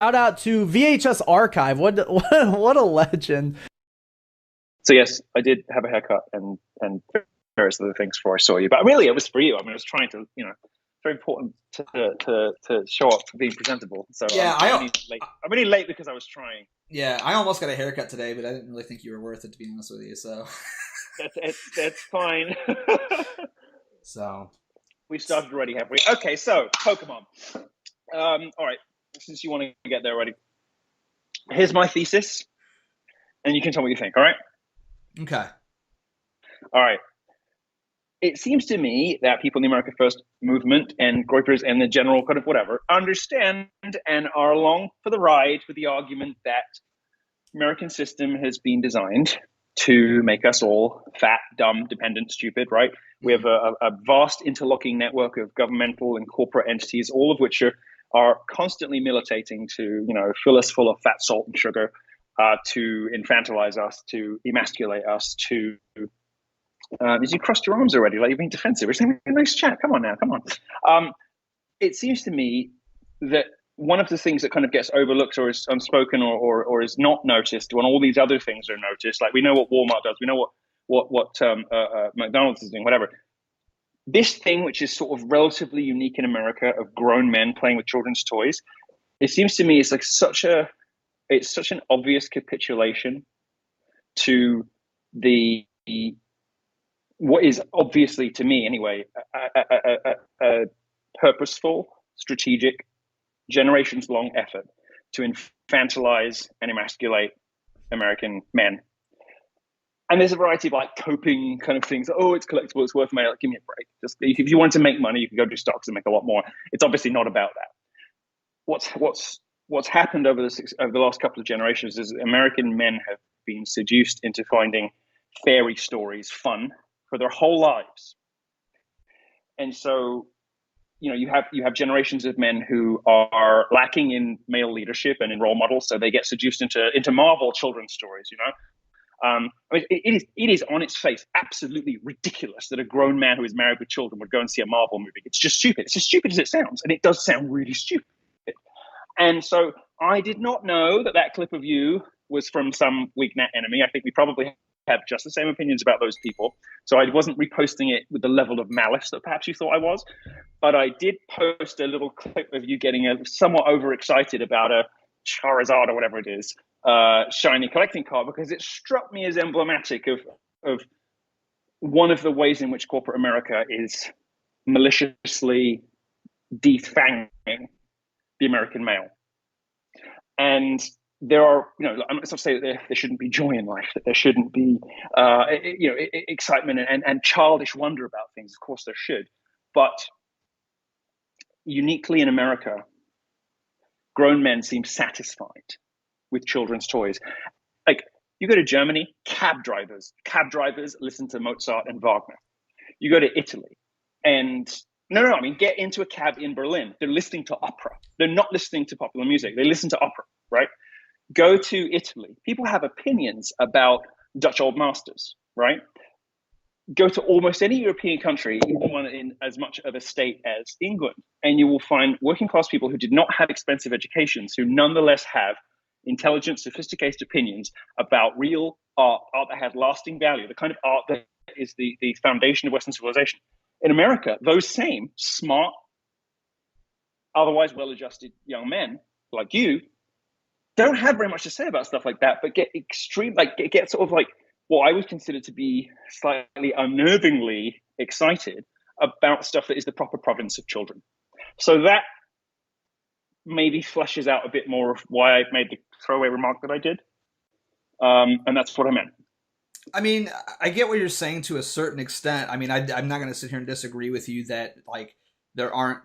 Shout out to VHS Archive. What a legend. So yes, I did have a haircut and various other things before I saw you. But really, it was for you. I mean, I was trying to, very important to show up being presentable. So Yeah, I'm only late. I'm only late because I was trying. yeah, I almost got a haircut today, but I didn't really think you were worth it, to be honest with you. So, That's fine. so We started already, have we? Okay, so Pokemon. All right, since you want to get there already, here's my thesis, and you can tell me what you think. All right. okay. All right. It seems to me that people in the America First movement and groypers and the general kind of whatever understand and are along for the ride with the argument that American system has been designed to make us all fat, dumb, dependent, stupid, right? We have a vast interlocking network of governmental and corporate entities, all of which are constantly militating to, fill us full of fat, salt, and sugar, to infantilize us, to emasculate us, to as you crossed your arms already, like you're being defensive. We're saying, nice chat. Come on now, come on. It seems to me that one of the things that kind of gets overlooked or is unspoken or is not noticed when all these other things are noticed, like we know what Walmart does, we know what McDonald's is doing, whatever. This thing, which is sort of relatively unique in America, of grown men playing with children's toys, it seems to me it's like it's such an obvious capitulation to the what is obviously, to me anyway, a purposeful, strategic, generations-long effort to infantilize and emasculate American men. And there's a variety of like coping kind of things. Oh, it's collectible, it's worth money. Like, give me a break. Just if you want to make money, you can go do stocks and make a lot more. It's obviously not about that. What's happened over the last couple of generations is American men have been seduced into finding fairy stories fun for their whole lives. And so, you have generations of men who are lacking in male leadership and in role models, so they get seduced into Marvel children's stories. I mean, it is on its face absolutely ridiculous that a grown man who is married with children would go and see a Marvel movie. It's just stupid. It's as stupid as it sounds, and it does sound really stupid. And so I did not know that clip of you was from some weak net enemy. I think we probably have just the same opinions about those people. So I wasn't reposting it with the level of malice that perhaps you thought I was. But I did post a little clip of you getting somewhat overexcited about a Charizard or whatever it is, shiny collecting card, because it struck me as emblematic of one of the ways in which corporate America is maliciously defanging the American male. And there are, I'm not saying that there shouldn't be joy in life, that there shouldn't be, excitement and childish wonder about things. Of course there should. But uniquely in America, grown men seem satisfied with children's toys. Like, you go to Germany, cab drivers listen to Mozart and Wagner. You go to Italy, and I mean, get into a cab in Berlin. They're listening to opera. They're not listening to popular music. They listen to opera, right? Go to Italy. People have opinions about Dutch old masters, right? Go to almost any European country, even one in as much of a state as England, and you will find working class people who did not have expensive educations, who nonetheless have intelligent, sophisticated opinions about real art that has lasting value, the kind of art that is the foundation of Western civilization. In America, those same smart, otherwise well-adjusted young men like you don't have very much to say about stuff like that, but get get sort of like what I would consider to be slightly unnervingly excited about stuff that is the proper province of children. So that maybe fleshes out a bit more of why I made the throwaway remark that I did. And that's what I meant. I mean, I get what you're saying to a certain extent. I mean, I'm not going to sit here and disagree with you that, like, there aren't,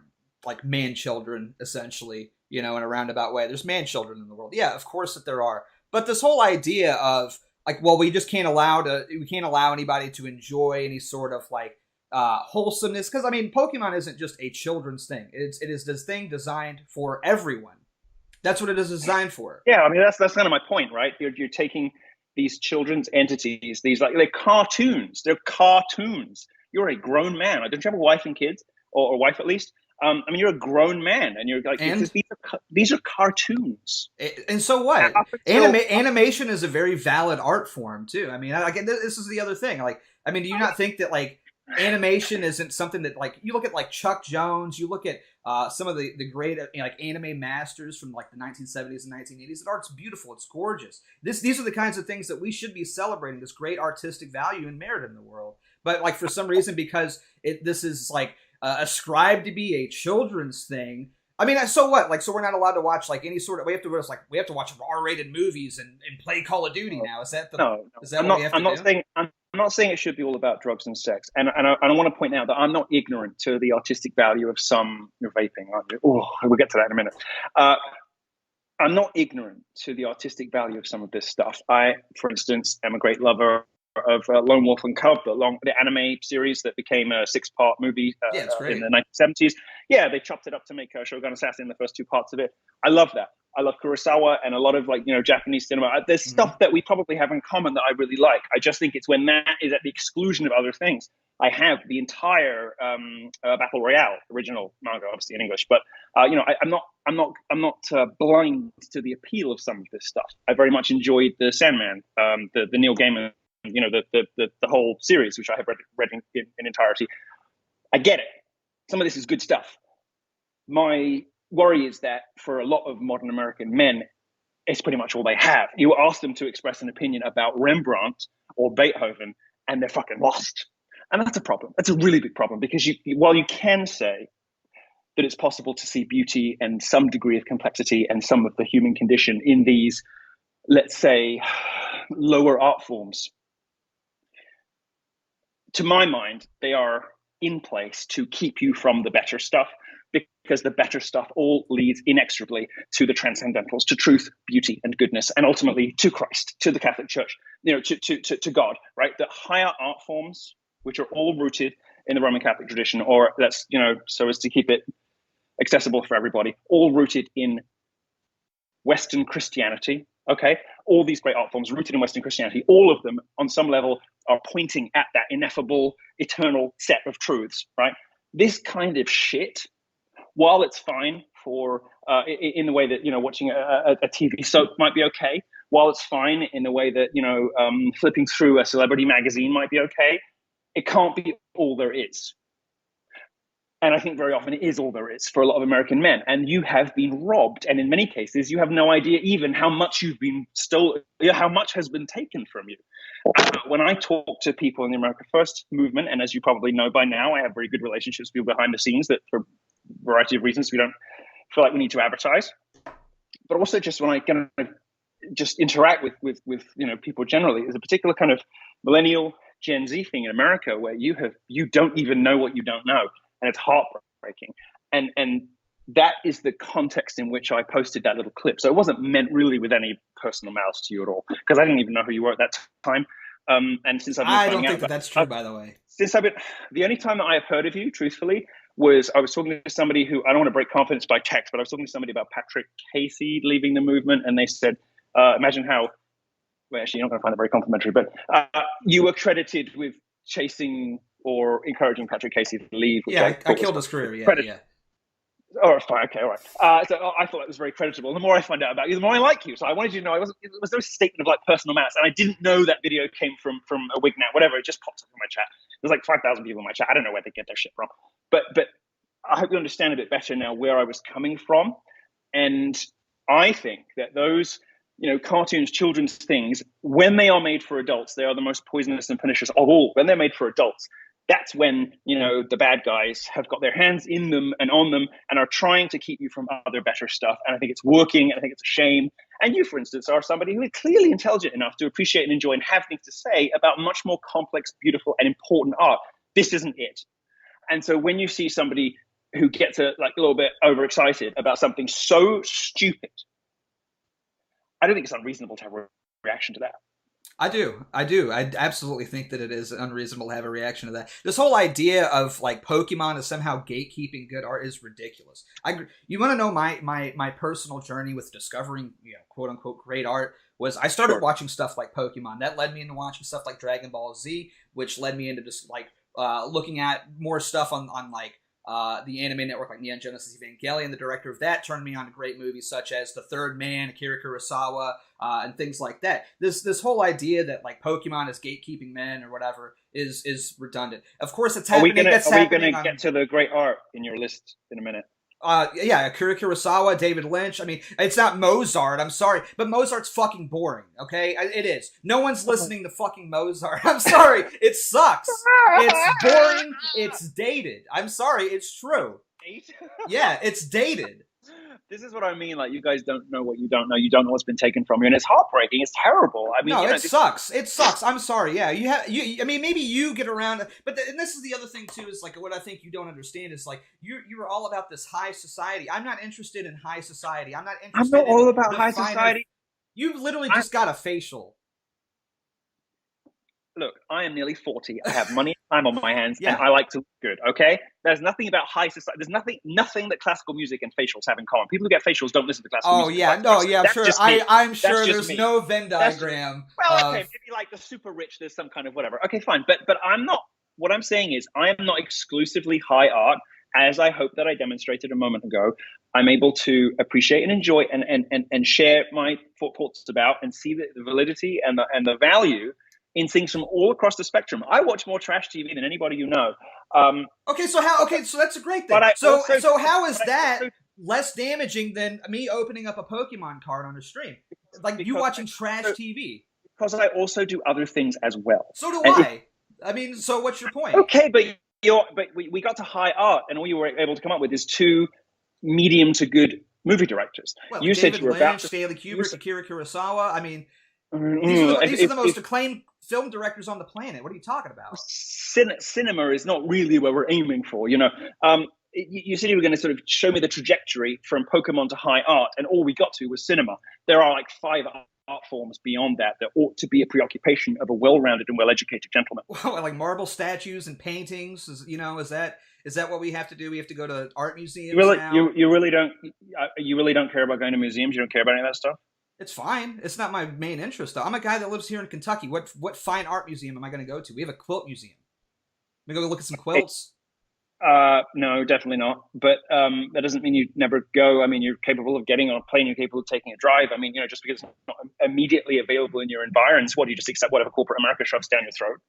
like, man children, essentially, in a roundabout way. There's man children in the world. Yeah, of course that there are. But this whole idea of, like, well, we can't allow anybody to enjoy any sort of, like, wholesomeness. Because, I mean, Pokemon isn't just a children's thing. It is this thing designed for everyone. That's what it is designed for. Yeah, I mean, that's kind of my point, right? You're taking these children's entities, they're cartoons. They're cartoons. You're a grown man. Don't you have a wife and kids, or a wife at least? I mean, you're a grown man, and you're like, And these are cartoons. and so what? Up until, Animation is a very valid art form too. I mean, this is the other thing. Like, I mean, do you not think that like animation isn't something that like you look at like Chuck Jones, you look at some of the great like anime masters from like the 1970s and 1980s. That art's beautiful. It's gorgeous. These are the kinds of things that we should be celebrating. This great artistic value and merit in the world. But like for some reason, because this is like ascribed to be a children's thing. I mean, so what? Like, so we're not allowed to watch like any sort of. We have to watch R-rated movies and play Call of Duty now. Is that the? No, is that what we have to do? I'm not saying it should be all about drugs and sex. And I want to point out that I'm not ignorant to the artistic value of some vaping. Oh, we'll get to that in a minute. I'm not ignorant to the artistic value of some of this stuff. I, for instance, am a great lover of Lone Wolf and Cub, the anime series that became a 6-part movie in the 1970s. Yeah, they chopped it up to make Shogun Assassin, the first 2 parts of it. I love that. I love Kurosawa and a lot of Japanese cinema. There's stuff that we probably have in common that I really like. I just think it's when that is at the exclusion of other things. I have the entire Battle Royale original manga, obviously in English, but I'm not blind to the appeal of some of this stuff. I very much enjoyed the Sandman, the Neil Gaiman, the whole series, which I have read in entirety. I get it. Some of this is good stuff. My worry is that for a lot of modern American men, it's pretty much all they have. You ask them to express an opinion about Rembrandt or Beethoven, and they're fucking lost. And that's a problem. That's a really big problem, because while you can say that it's possible to see beauty and some degree of complexity and some of the human condition in these, let's say, lower art forms, to my mind, they are in place to keep you from the better stuff, because the better stuff all leads inexorably to the transcendentals, to truth, beauty, and goodness, and ultimately to Christ, to the Catholic Church, to God, right? The higher art forms, which are all rooted in the Roman Catholic tradition, or that's, so as to keep it accessible for everybody, all rooted in Western Christianity, okay? All these great art forms rooted in Western Christianity, all of them on some level are pointing at that ineffable, eternal set of truths, right? This kind of shit, while it's fine for in the way that watching a TV soap might be okay, while it's fine in the way that flipping through a celebrity magazine might be okay, it can't be all there is. And I think very often it is all there is for a lot of American men. And you have been robbed, and in many cases you have no idea even how much you've been stolen, how much has been taken from you. When I talk to people in the America First movement, and as you probably know by now, I have very good relationships with people behind the scenes that, for a variety of reasons, we don't feel like we need to advertise. But also just when I kind of just interact with people generally, there's a particular kind of millennial Gen Z thing in America where you don't even know what you don't know, and it's heartbreaking. And that is the context in which I posted that little clip. So it wasn't meant really with any personal malice to you at all, because I didn't even know who you were at that time. And since I've been I don't think that's true, by the way. The only time that I have heard of you, truthfully, was I was talking to somebody who, I don't want to break confidence by text, but I was talking to somebody about Patrick Casey leaving the movement, and they said, imagine how, well, actually, you're not going to find that very complimentary, but you were credited with chasing or encouraging Patrick Casey to leave. Yeah, I killed his career, yeah. Oh, fine, okay, all right. So I thought it was very creditable. The more I find out about you, the more I like you. So I wanted you to know it was no statement of like personal malice, and I didn't know that video came from a Wignat, whatever. It just popped up in my chat. There's like 5,000 people in my chat. I don't know where they get their shit from, but I hope you understand a bit better now where I was coming from. And I think that those cartoons, children's things, when they are made for adults, they are the most poisonous and pernicious of all. When they're made for adults, that's when, the bad guys have got their hands in them and on them and are trying to keep you from other better stuff. And I think it's working. And I think it's a shame. And you, for instance, are somebody who is clearly intelligent enough to appreciate and enjoy and have things to say about much more complex, beautiful, and important art. This isn't it. And so when you see somebody who gets a little bit overexcited about something so stupid, I don't think it's unreasonable to have a reaction to that. I do. I absolutely think that it is unreasonable to have a reaction to that. This whole idea of like Pokemon is somehow gatekeeping good art is ridiculous. You want to know my personal journey with discovering, quote unquote great art was I started watching stuff like Pokemon. That led me into watching stuff like Dragon Ball Z, which led me into just like looking at more stuff on like the anime network like Neon Genesis Evangelion. The director of that turned me on to great movies such as The Third Man, Akira Kurosawa, and things like that. This whole idea that like Pokemon is gatekeeping men or whatever is redundant. Of course, it's happening. Are we going to get to the great art in your list in a minute? Yeah, Akira Kurosawa, David Lynch. I mean, it's not Mozart. I'm sorry, but Mozart's fucking boring. Okay, it is. No one's listening to fucking Mozart. I'm sorry, it sucks. It's boring. It's dated. I'm sorry, it's true. Yeah, it's dated. This is what I mean. Like, you guys don't know what you don't know. You don't know what's been taken from you, and it's heartbreaking. It's terrible. I mean, no, it sucks. It sucks. I'm sorry. Yeah, I mean, maybe you get around, but and this is the other thing too. Is like what I think you don't understand is like you're all about this high society. I'm not interested in high society. I'm not interested. I'm not all about high society. You've literally just got a facial. Look, I am nearly 40. I have money and time on my hands, and I like to look good, okay? There's nothing about high society. There's nothing that classical music and facials have in common. People who get facials don't listen to classical music. I'm sure. I'm sure there's no Venn diagram. Okay, maybe like the super rich, there's some kind of whatever. Okay, fine. But I'm not, what I'm saying is I am not exclusively high art, as I hope that I demonstrated a moment ago. I'm able to appreciate and enjoy and share my thoughts about and see the validity and the value in things from all across the spectrum. I watch more trash TV than anybody you know. So that's a great thing. So how is that less damaging than me opening up a Pokemon card on a stream? Like you watching trash TV. Because I also do other things as well. So do I. I mean, so what's your point? Okay, but we got to high art, and all you were able to come up with is two medium to good movie directors. Well, you David said you were Lynch, about Stanley Kubrick, Akira Kurosawa. I mean, these are the most acclaimed film directors on the planet. What are you talking about? Cinema is not really where we're aiming for, you know. You said you were going to sort of show me the trajectory from Pokemon to high art, and all we got to was cinema. There are like 5 art forms beyond that ought to be a preoccupation of a well-rounded and well-educated gentleman. Well, like marble statues and paintings, is that what we have to do? We have to go to art museums now? You really don't care about going to museums? You don't care about any of that stuff? It's fine. It's not my main interest, though. I'm a guy that lives here in Kentucky. What fine art museum am I going to go to? We have a quilt museum. I'm going to go look at some quilts. No, definitely not. But that doesn't mean you never go. I mean, you're capable of getting on a plane. You're capable of taking a drive. I mean, just because it's not immediately available in your environs, what do you just accept whatever corporate America shoves down your throat?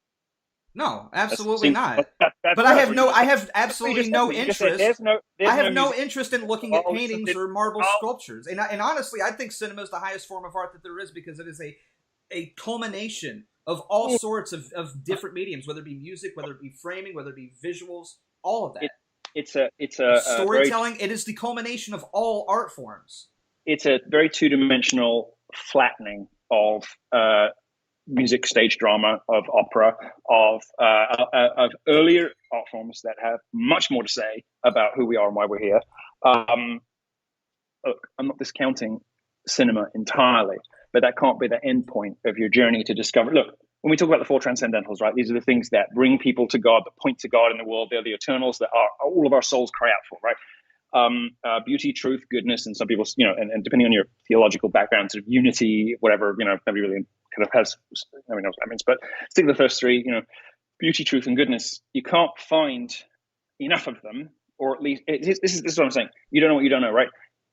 No, absolutely not. But I have absolutely no interest. I have no interest in looking at paintings or marble sculptures. And honestly, I think cinema is the highest form of art that there is because it is a culmination of all sorts of different mediums, whether it be music, whether it be framing, whether it be visuals, all of that. It's a storytelling. It is the culmination of all art forms. It's a very two-dimensional flattening of music, stage drama, of opera, of earlier art forms that have much more to say about who we are and why we're here. Look, I'm not discounting cinema entirely, but that can't be the end point of your journey to discover. Look, when we talk about the 4 transcendentals, right, these are the things that bring people to God, that point to God in the world. They're the eternals that are all of our souls cry out for, right? Beauty, truth, goodness, and some people, and depending on your theological background, sort of unity, whatever, nobody really kind of has, nobody knows what that means, but stick with the first 3, beauty, truth, and goodness. You can't find enough of them, or at least, this is what I'm saying. You don't know what you don't know, right?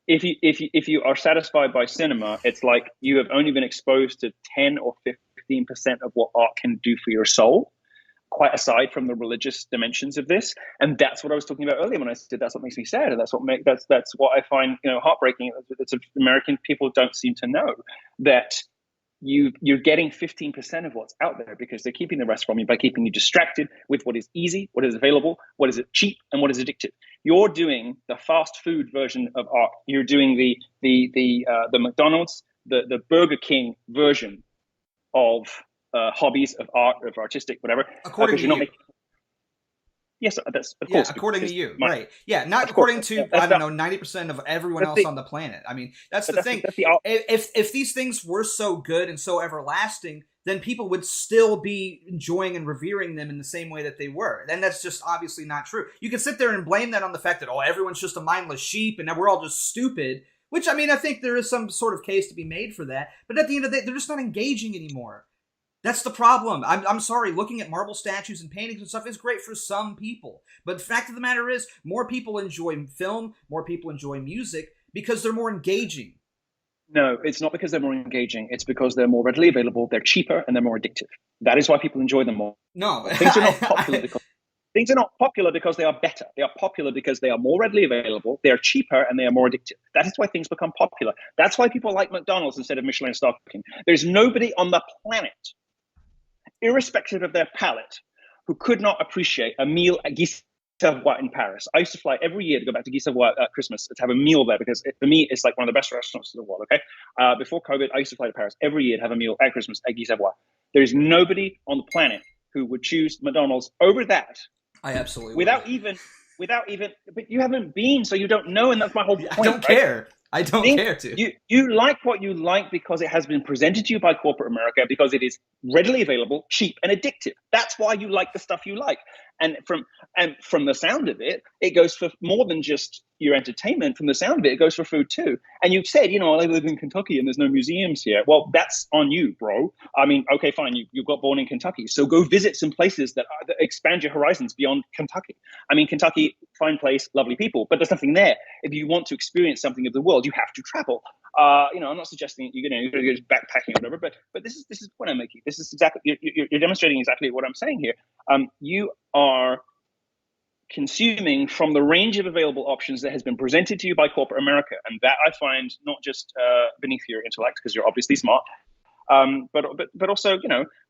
If you are satisfied by cinema, it's like you have only been exposed to 10 or 15% of what art can do for your soul, quite aside from the religious dimensions of this. And that's what I was talking about earlier when I said that's what makes me sad, and that's what I find heartbreaking. It's American people don't seem to know that you're getting 15% of what's out there because they're keeping the rest from you by keeping you distracted with what is easy, what is available, what is cheap, and what is addictive. You're doing the fast food version of art. You're doing the McDonald's, the Burger King version of hobbies, of art, of artistic, whatever. According to you. Yes, that's of course. According to you, right? Yeah, not according to 90% of everyone else on the planet. I mean, that's the thing. If these things were so good and so everlasting, then people would still be enjoying and revering them in the same way that they were. And that's just obviously not true. You can sit there and blame that on the fact that everyone's just a mindless sheep and we're all just stupid. Which, I mean, I think there is some sort of case to be made for that. But at the end of the day, they're just not engaging anymore. That's the problem. I'm sorry, looking at marble statues and paintings and stuff is great for some people. But the fact of the matter is, more people enjoy film, more people enjoy music, because they're more engaging. No, it's not because they're more engaging. It's because they're more readily available, they're cheaper, and they're more addictive. That is why people enjoy them more. No. Things are not popular because things are not popular because they are better. They are popular because they are more readily available, they are cheaper, and they are more addictive. That is why things become popular. That's why people like McDonald's instead of Michelin star cooking. There's nobody on the planet, irrespective of their palate, who could not appreciate a meal at Guy Savoy in Paris. I used to fly every year to go back to Guy Savoy at Christmas to have a meal there because for me, it's like one of the best restaurants in the world, okay? Before COVID, I used to fly to Paris every year to have a meal at Christmas at Guy Savoy. There's nobody on the planet who would choose McDonald's over that. I absolutely without even, but you haven't been, so you don't know, and that's my whole point. I don't care. I don't care to. You like what you like because it has been presented to you by corporate America, because it is readily available, cheap, and addictive. That's why you like the stuff you like. And from the sound of it, it goes for more than just your entertainment. From the sound of it, it goes for food too. And you've said, I live in Kentucky and there's no museums here. Well, that's on you, bro. I mean, okay, fine. You got born in Kentucky, so go visit some places that expand your horizons beyond Kentucky. I mean, Kentucky, fine place, lovely people, but there's nothing there. If you want to experience something of the world, you have to travel. I'm not suggesting you're going to go backpacking or whatever, but this is the point I'm making. This is exactly you're demonstrating exactly what I'm saying here. You are consuming from the range of available options that has been presented to you by corporate America, and that I find not just beneath your intellect, because you're obviously smart, but also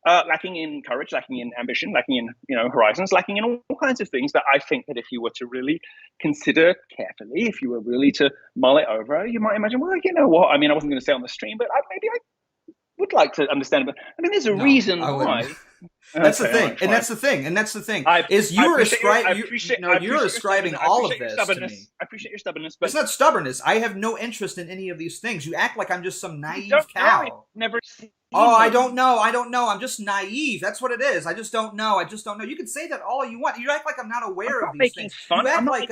lacking in courage, lacking in ambition, lacking in horizons, lacking in all kinds of things that I think that if you were to really consider carefully, if you were really to mull it over, you might imagine, well, you know what? I mean, I wasn't going to say on the stream, but maybe I would like to understand. But I mean, there's a reason why. That's the thing, and that's the thing, and that's the thing. You're ascribing all of this to me. I appreciate your stubbornness, but it's not stubbornness. I have no interest in any of these things. You act like I'm just some naive cow. Never seen Oh, I don't know. I'm just naive. That's what it is. I just don't know. You can say that all you want. You act like I'm not aware of these things. Fun. You act like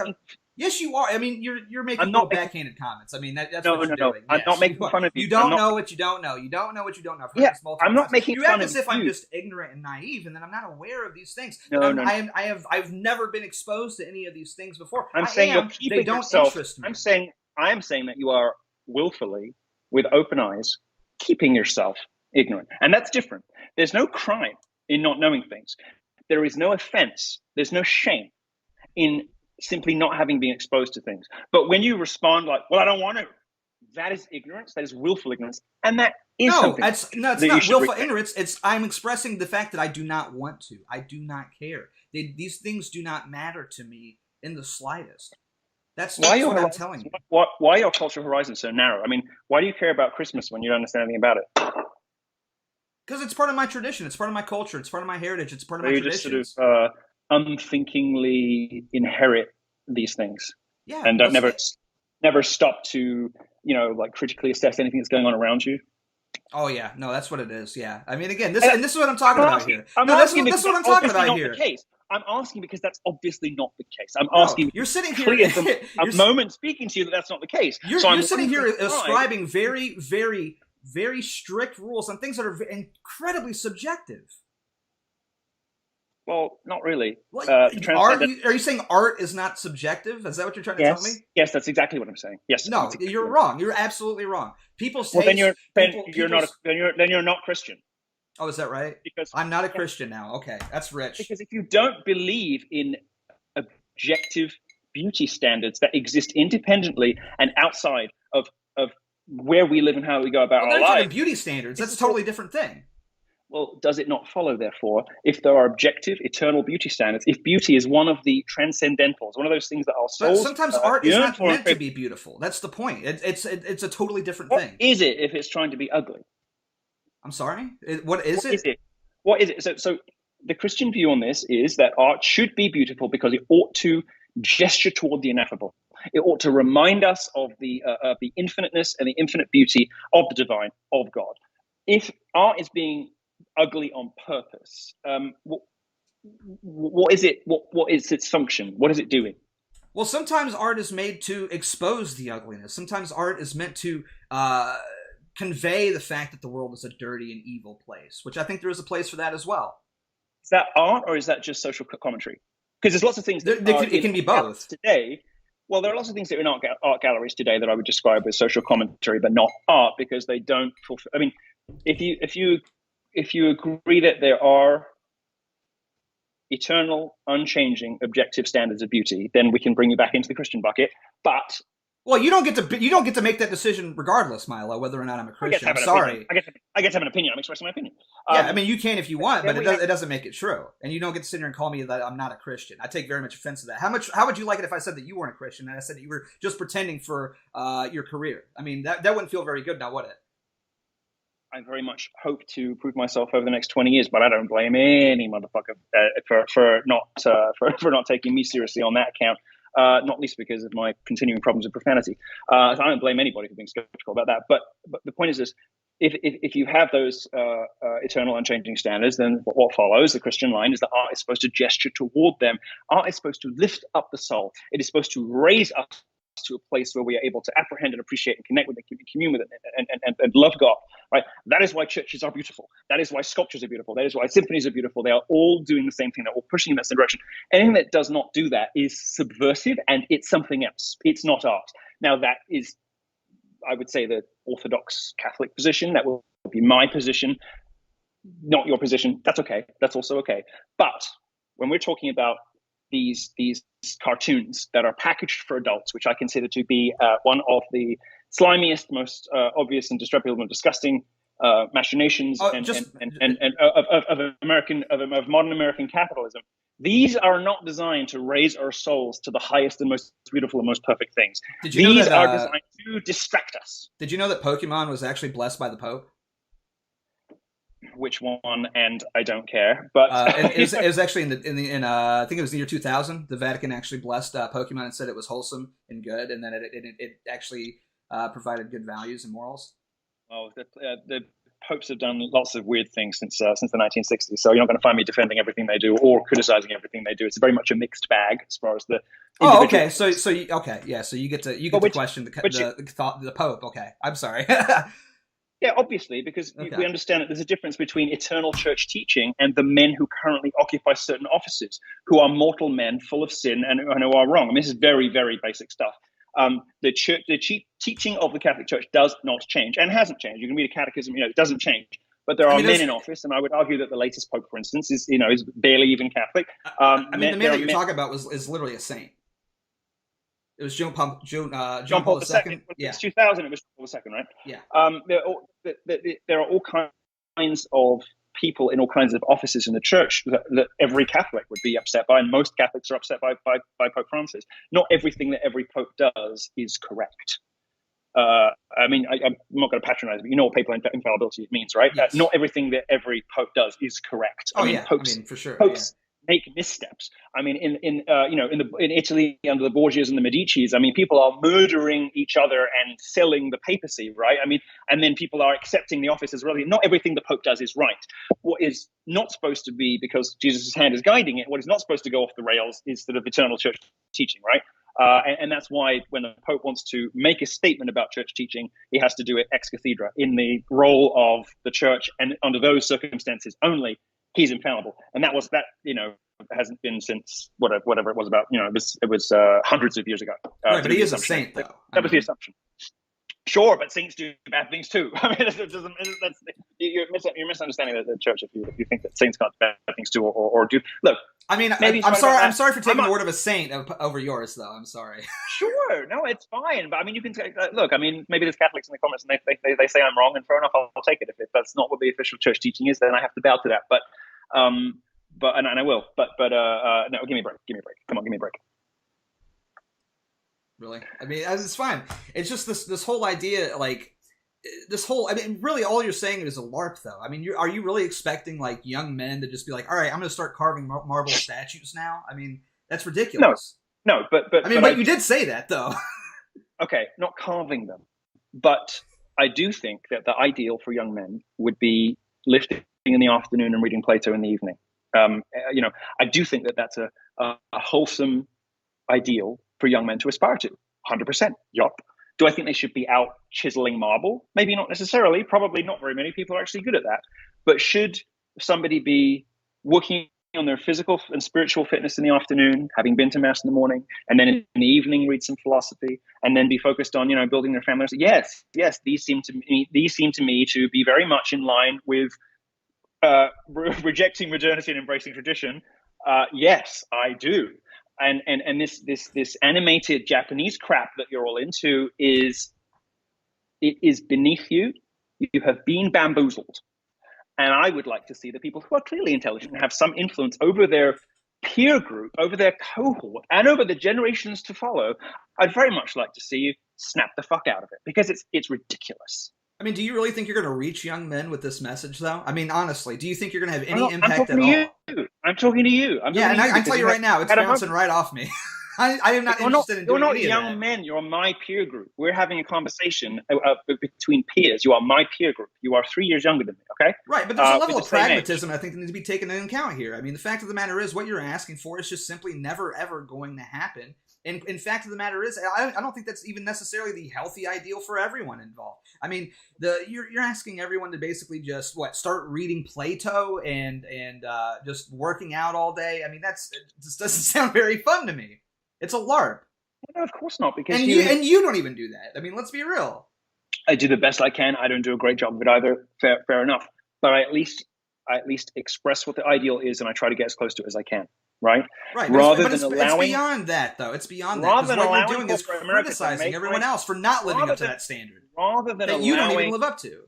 yes, you are. I mean, you're making little backhanded comments. I mean, that's what you're doing. I'm not making fun of you. You don't know what you don't know. You don't know what you don't know. Yeah, I'm not making fun of you. You act as if I'm just ignorant and naive, and then I'm not aware of these things. No. I've never been exposed to any of these things before. I'm saying you're keeping they don't yourself. interest me. I am saying that you are willfully, with open eyes, keeping yourself ignorant, and that's different. There's no crime in not knowing things. There is no offense. There's no shame in simply not having been exposed to things. But when you respond like, well, I don't want to, that is ignorance. That is willful ignorance. And that is it's not willful ignorance. I'm expressing the fact that I do not want to. I do not care. These things do not matter to me in the slightest. That's what I'm telling you. Why are your cultural horizons so narrow? I mean, why do you care about Christmas when you don't understand anything about it? Because it's part of my tradition. It's part of my culture. It's part of my heritage. It's part of my traditions. You just sort of unthinkingly inherit these things, and don't never stop to critically assess anything that's going on around you. Oh yeah, no, that's what it is. Yeah, I mean, again, this is what I'm talking about here. This is what I'm talking about here. I'm asking because that's obviously not the case. I'm asking. You're sitting here from a moment speaking to you that's not the case. You're sitting here ascribing very, very, very strict rules on things that are incredibly subjective. Well, not really. Are you saying art is not subjective? Is that what you're trying to tell me? Yes, that's exactly what I'm saying. Yes. No, you're wrong. You're absolutely wrong. People's taste. Then you're not Christian. Oh, is that right? Because I'm not a Christian now. Okay, that's rich. Because if you don't believe in objective beauty standards that exist independently and outside of where we live and how we go about our lives, beauty standards. That's a totally different thing. Well, does it not follow, therefore, if there are objective, eternal beauty standards, if beauty is one of the transcendentals, one of those things that our souls... But sometimes art is not meant to be beautiful. That's the point. It's a totally different thing. What is it if it's trying to be ugly? I'm sorry? What is it? What is it? So the Christian view on this is that art should be beautiful because it ought to gesture toward the ineffable. It ought to remind us of the infiniteness and the infinite beauty of the divine, of God. If art is being ugly on purpose, what is it? What is its function? What is it doing? Well, sometimes art is made to expose the ugliness. Sometimes art is meant to convey the fact that the world is a dirty and evil place, which I think there is a place for that as well. Is that art or is that just social commentary? Because there's lots of things that it can be both today. Well, there are lots of things that are in art galleries today that I would describe as social commentary, but not art, because they don't fulfill. I mean, if you agree that there are eternal, unchanging, objective standards of beauty, then we can bring you back into the Christian bucket. But you don't get to make that decision regardless, Milo, whether or not I'm a Christian. I'm sorry. I get to have an opinion. I'm expressing my opinion. Yeah, I mean, you can if you want, but it doesn't make it true. And you don't get to sit here and call me that I'm not a Christian. I take very much offense to that. How would you like it if I said that you weren't a Christian and I said that you were just pretending for your career? I mean, that wouldn't feel very good now, would it? I very much hope to prove myself over the next 20 years, but I don't blame any motherfucker for not taking me seriously on that account. Not least because of my continuing problems with profanity. So I don't blame anybody for being skeptical about that. But the point is this: if you have those eternal, unchanging standards, then what follows, the Christian line, is that art is supposed to gesture toward them. Art is supposed to lift up the soul. It is supposed to raise us to a place where we are able to apprehend and appreciate and connect with it, commune with it, and love God. Right? That is why churches are beautiful. That is why sculptures are beautiful. That is why symphonies are beautiful. They are all doing the same thing. They're all pushing in that same direction. Anything that does not do that is subversive, and it's something else. It's not art. Now, that is, I would say, the Orthodox Catholic position. That will be my position, not your position. That's okay. That's also okay. But when we're talking about these cartoons that are packaged for adults, which I consider to be one of the slimiest, most obvious and disreputable and disgusting machinations of modern American capitalism. These are not designed to raise our souls to the highest and most beautiful and most perfect things. These are designed to distract us. Did you know that Pokemon was actually blessed by the Pope? Which one? And I don't care. But it was actually in I think it was the year 2000. The Vatican actually blessed Pokemon and said it was wholesome and good, and then it actually provided good values and morals. Oh, the popes have done lots of weird things since the 1960s. So you're not going to find me defending everything they do or criticizing everything they do. It's very much a mixed bag as far as the. Oh, okay. So you get to question the Pope. Okay, I'm sorry. Yeah, obviously, because we understand that there's a difference between eternal church teaching and the men who currently occupy certain offices, who are mortal men full of sin and who are wrong. I mean, this is very, very basic stuff. The teaching of the Catholic Church does not change and hasn't changed. You can read a catechism, it doesn't change. But there are men in office, and I would argue that the latest pope, for instance, is barely even Catholic. The man that you're talking about is literally a saint. It was John Paul II. Yeah, it's 2000. It was John Paul II, right? Yeah. There are all kinds of people in all kinds of offices in the church that every Catholic would be upset by, and most Catholics are upset by Pope Francis. Not everything that every pope does is correct. I mean, I'm not going to patronize, but you know what papal infallibility means, right? Yes. Not everything that every pope does is correct. Popes, for sure. Popes make missteps. I mean, in Italy under the Borgias and the Medicis, I mean, people are murdering each other and selling the papacy, right? I mean, and then people are accepting the office as really. Not everything the Pope does is right. What is not supposed to be, because Jesus' hand is guiding it, what is not supposed to go off the rails is sort of eternal church teaching, right? And that's why when the Pope wants to make a statement about church teaching, he has to do it ex cathedra, in the role of the church, and under those circumstances only, he's infallible. And that hasn't been since whatever it was about, it was hundreds of years ago. Right, but he is a saint, though. That was the assumption. Sure, but saints do bad things too. I mean, you're misunderstanding the church if you think that saints can't do bad things too, or do. Look, I mean, I'm sorry for taking the word of a saint over yours, though. I'm sorry. Sure, no, it's fine. But I mean, you can say, look. I mean, maybe there's Catholics in the comments and they say I'm wrong, and fair enough, I'll take it. If that's not what the official church teaching is, then I have to bow to that. But I will. But no, give me a break. Come on, give me a break. Really? I mean, it's fine. It's just this whole idea, like I mean, really, all you're saying is a LARP, though. I mean, are you really expecting like young men to just be like, all right, I'm going to start carving marble statues now? I mean, that's ridiculous. No, but you did say that, though. Okay, not carving them, but I do think that the ideal for young men would be lifting in the afternoon and reading Plato in the evening. I do think that that's a wholesome ideal for young men to aspire to. 100%. Yup. Do I think they should be out chiseling marble? Maybe not necessarily. Probably not very many people are actually good at that. But should somebody be working on their physical and spiritual fitness in the afternoon, having been to mass in the morning, and then in the evening read some philosophy, and then be focused on building their families? Yes, these seem to me to be very much in line with rejecting modernity and embracing tradition. Yes, I do. And this animated Japanese crap that you're all into is beneath you. You have been bamboozled. And I would like to see the people who are clearly intelligent and have some influence over their peer group, over their cohort, and over the generations to follow. I'd very much like to see you snap the fuck out of it, because it's ridiculous. I mean, do you really think you're going to reach young men with this message, though? I mean, honestly, do you think you're going to have any impact at all? I'm talking to you. I can tell you right now, it's bouncing right off me. I am not interested in doing any of that. You're not young men. You're my peer group. We're having a conversation between peers. You are my peer group. You are 3 years younger than me, okay? Right, but there's a level of pragmatism I think that needs to be taken into account here. I mean, the fact of the matter is, what you're asking for is just simply never, ever going to happen. And in fact of the matter is, I don't think that's even necessarily the healthy ideal for everyone involved. I mean, you're asking everyone to basically just start reading Plato and just working out all day. I mean, it just doesn't sound very fun to me. It's a LARP. No, of course not. Because you don't even do that. I mean, let's be real. I do the best I can. I don't do a great job of it either. Fair enough. But I at least express what the ideal is, and I try to get as close to it as I can. Right. But it's beyond that, though. It's beyond that. Because what you're doing is criticizing everyone else for not living up to that standard. That you don't even live up to.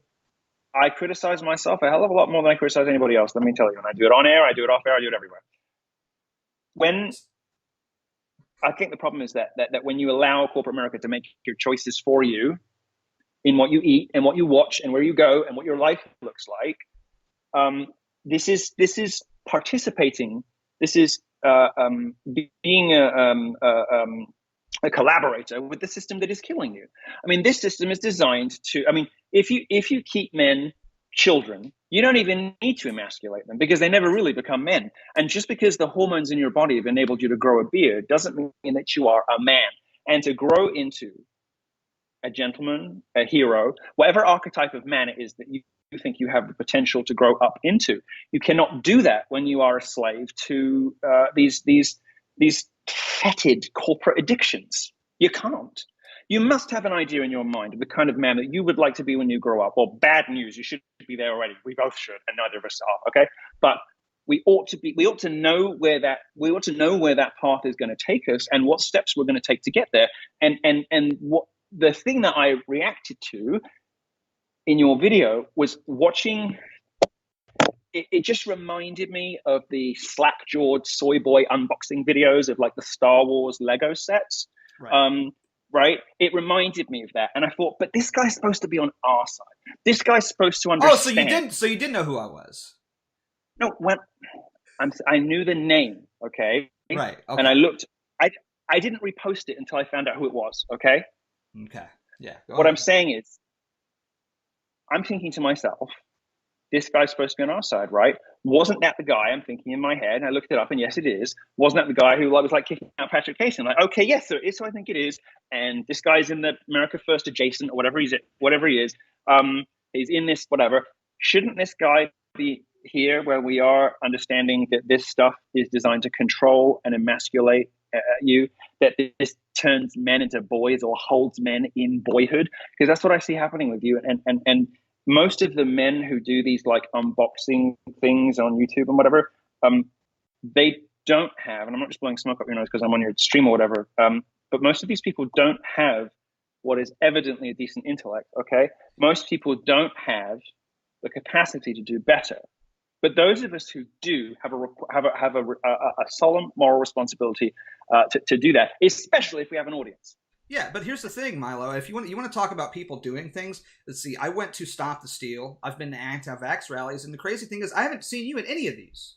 I criticize myself a hell of a lot more than I criticize anybody else. Let me tell you. And I do it on air. I do it off air. I do it everywhere. I think the problem is that when you allow corporate America to make your choices for you in what you eat and what you watch and where you go and what your life looks like, this is participating. This is being a collaborator with the system that is killing you. I mean, this system is designed to. I mean, if you keep men children, you don't even need to emasculate them, because they never really become men. And just because the hormones in your body have enabled you to grow a beard doesn't mean that you are a man. And to grow into a gentleman, a hero, whatever archetype of man it is that you think you have the potential to grow up into, you cannot do that when you are a slave to these fetid corporate addictions. You can't. You must have an idea in your mind of the kind of man that you would like to be when you grow up. Well, bad news, you should be there already. We both should, and neither of us are. Okay, but we ought to know where that path is going to take us, and what steps we're going to take to get there. And what the thing that I reacted to in your video was watching. It just reminded me of the slack-jawed soy boy unboxing videos of like the Star Wars Lego sets. Right. Right? It reminded me of that. And I thought, but this guy's supposed to be on our side. This guy's supposed to understand. Oh, so you didn't know who I was? No, I knew the name, okay? Right. Okay. And I looked. I didn't repost it until I found out who it was, okay? Okay. Yeah. What I'm saying is, I'm thinking to myself, this guy's supposed to be on our side, right? Wasn't that the guy? I'm thinking in my head, and I looked it up, and yes, it is. Wasn't that the guy who was like kicking out Patrick Casey? I'm like, okay, yes, there is. So I think it is. And this guy's in the America First adjacent, or whatever he is. He's in this whatever. Shouldn't this guy be here where we are, understanding that this stuff is designed to control and emasculate you? That this turns men into boys or holds men in boyhood? Because that's what I see happening with you. And most of the men who do these like unboxing things on YouTube and whatever, they don't have, and I'm not just blowing smoke up your nose because I'm on your stream or whatever, but most of these people don't have what is evidently a decent intellect, okay? Most people don't have the capacity to do better. But those of us who do have a solemn moral responsibility to do that, especially if we have an audience. Yeah, but here's the thing, Milo. If you want to talk about people doing things, let's see. I went to Stop the Steal. I've been to anti-vax rallies, and the crazy thing is, I haven't seen you in any of these.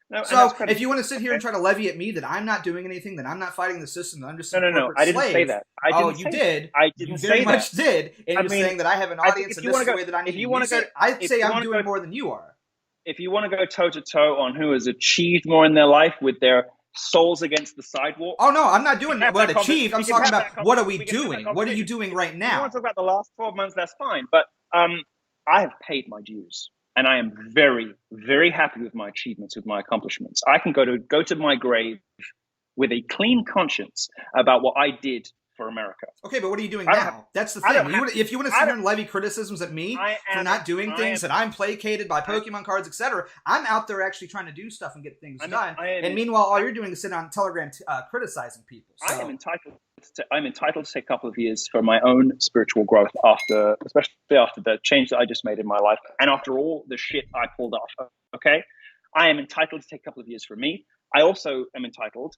No, so if you want to sit here and try to levy at me that I'm not doing anything, that I'm not fighting the system, that I'm just no, I didn't say that. You did. I didn't say that. You very much did, and you're saying that I have an audience, and this is the way that I need to use it. I'd say I'm doing more than you are. If you want to go toe-to-toe on who has achieved more in their life with their souls against the sidewalk. Oh no, I'm not doing what achieved. I'm talking about what are we can have doing? that What are you conversation. doing right If you now? want to talk about the last 12 months, that's fine. But I have paid my dues, and I am very, very happy with my achievements, with my accomplishments. I can go to my grave with a clean conscience about what I did for America. Okay, but what are you doing now? That's the thing. If you want to sit here and levy criticisms at me for not doing things, that I'm placated by Pokemon cards, etc., I'm out there actually trying to do stuff and get things done. And meanwhall, all you're doing is sitting on Telegram criticizing people. So. I'm entitled to take a couple of years for my own spiritual growth especially after the change that I just made in my life, and after all the shit I pulled off. Okay, I am entitled to take a couple of years for me. I also am entitled,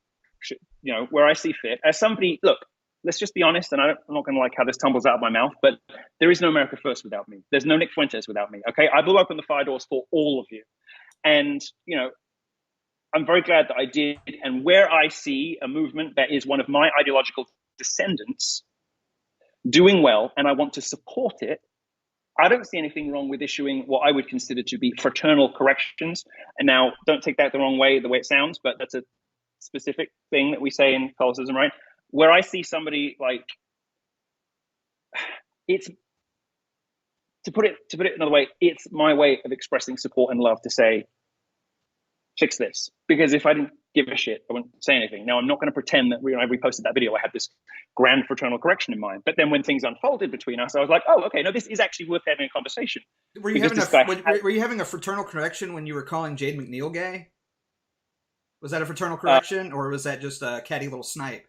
where I see fit, as somebody. Look, let's just be honest, and I'm not going to like how this tumbles out of my mouth, but there is no America First without me. There's no Nick Fuentes without me. Okay, I blew open the fire doors for all of you, and I'm very glad that I did. And where I see a movement that is one of my ideological descendants doing well, and I want to support it, I don't see anything wrong with issuing what I would consider to be fraternal corrections. And now, don't take that the wrong way, the way it sounds, but that's a specific thing that we say in Catholicism, right? Where I see somebody like, it's to put it another way, it's my way of expressing support and love to say, fix this. Because if I didn't give a shit, I wouldn't say anything. Now, I'm not going to pretend that when I reposted that video, I had this grand fraternal correction in mind. But then when things unfolded between us, I was like, oh, okay, no, this is actually worth having a conversation. Were you having a fraternal correction when you were calling Jade McNeil gay? Was that a fraternal correction, or was that just a catty little snipe?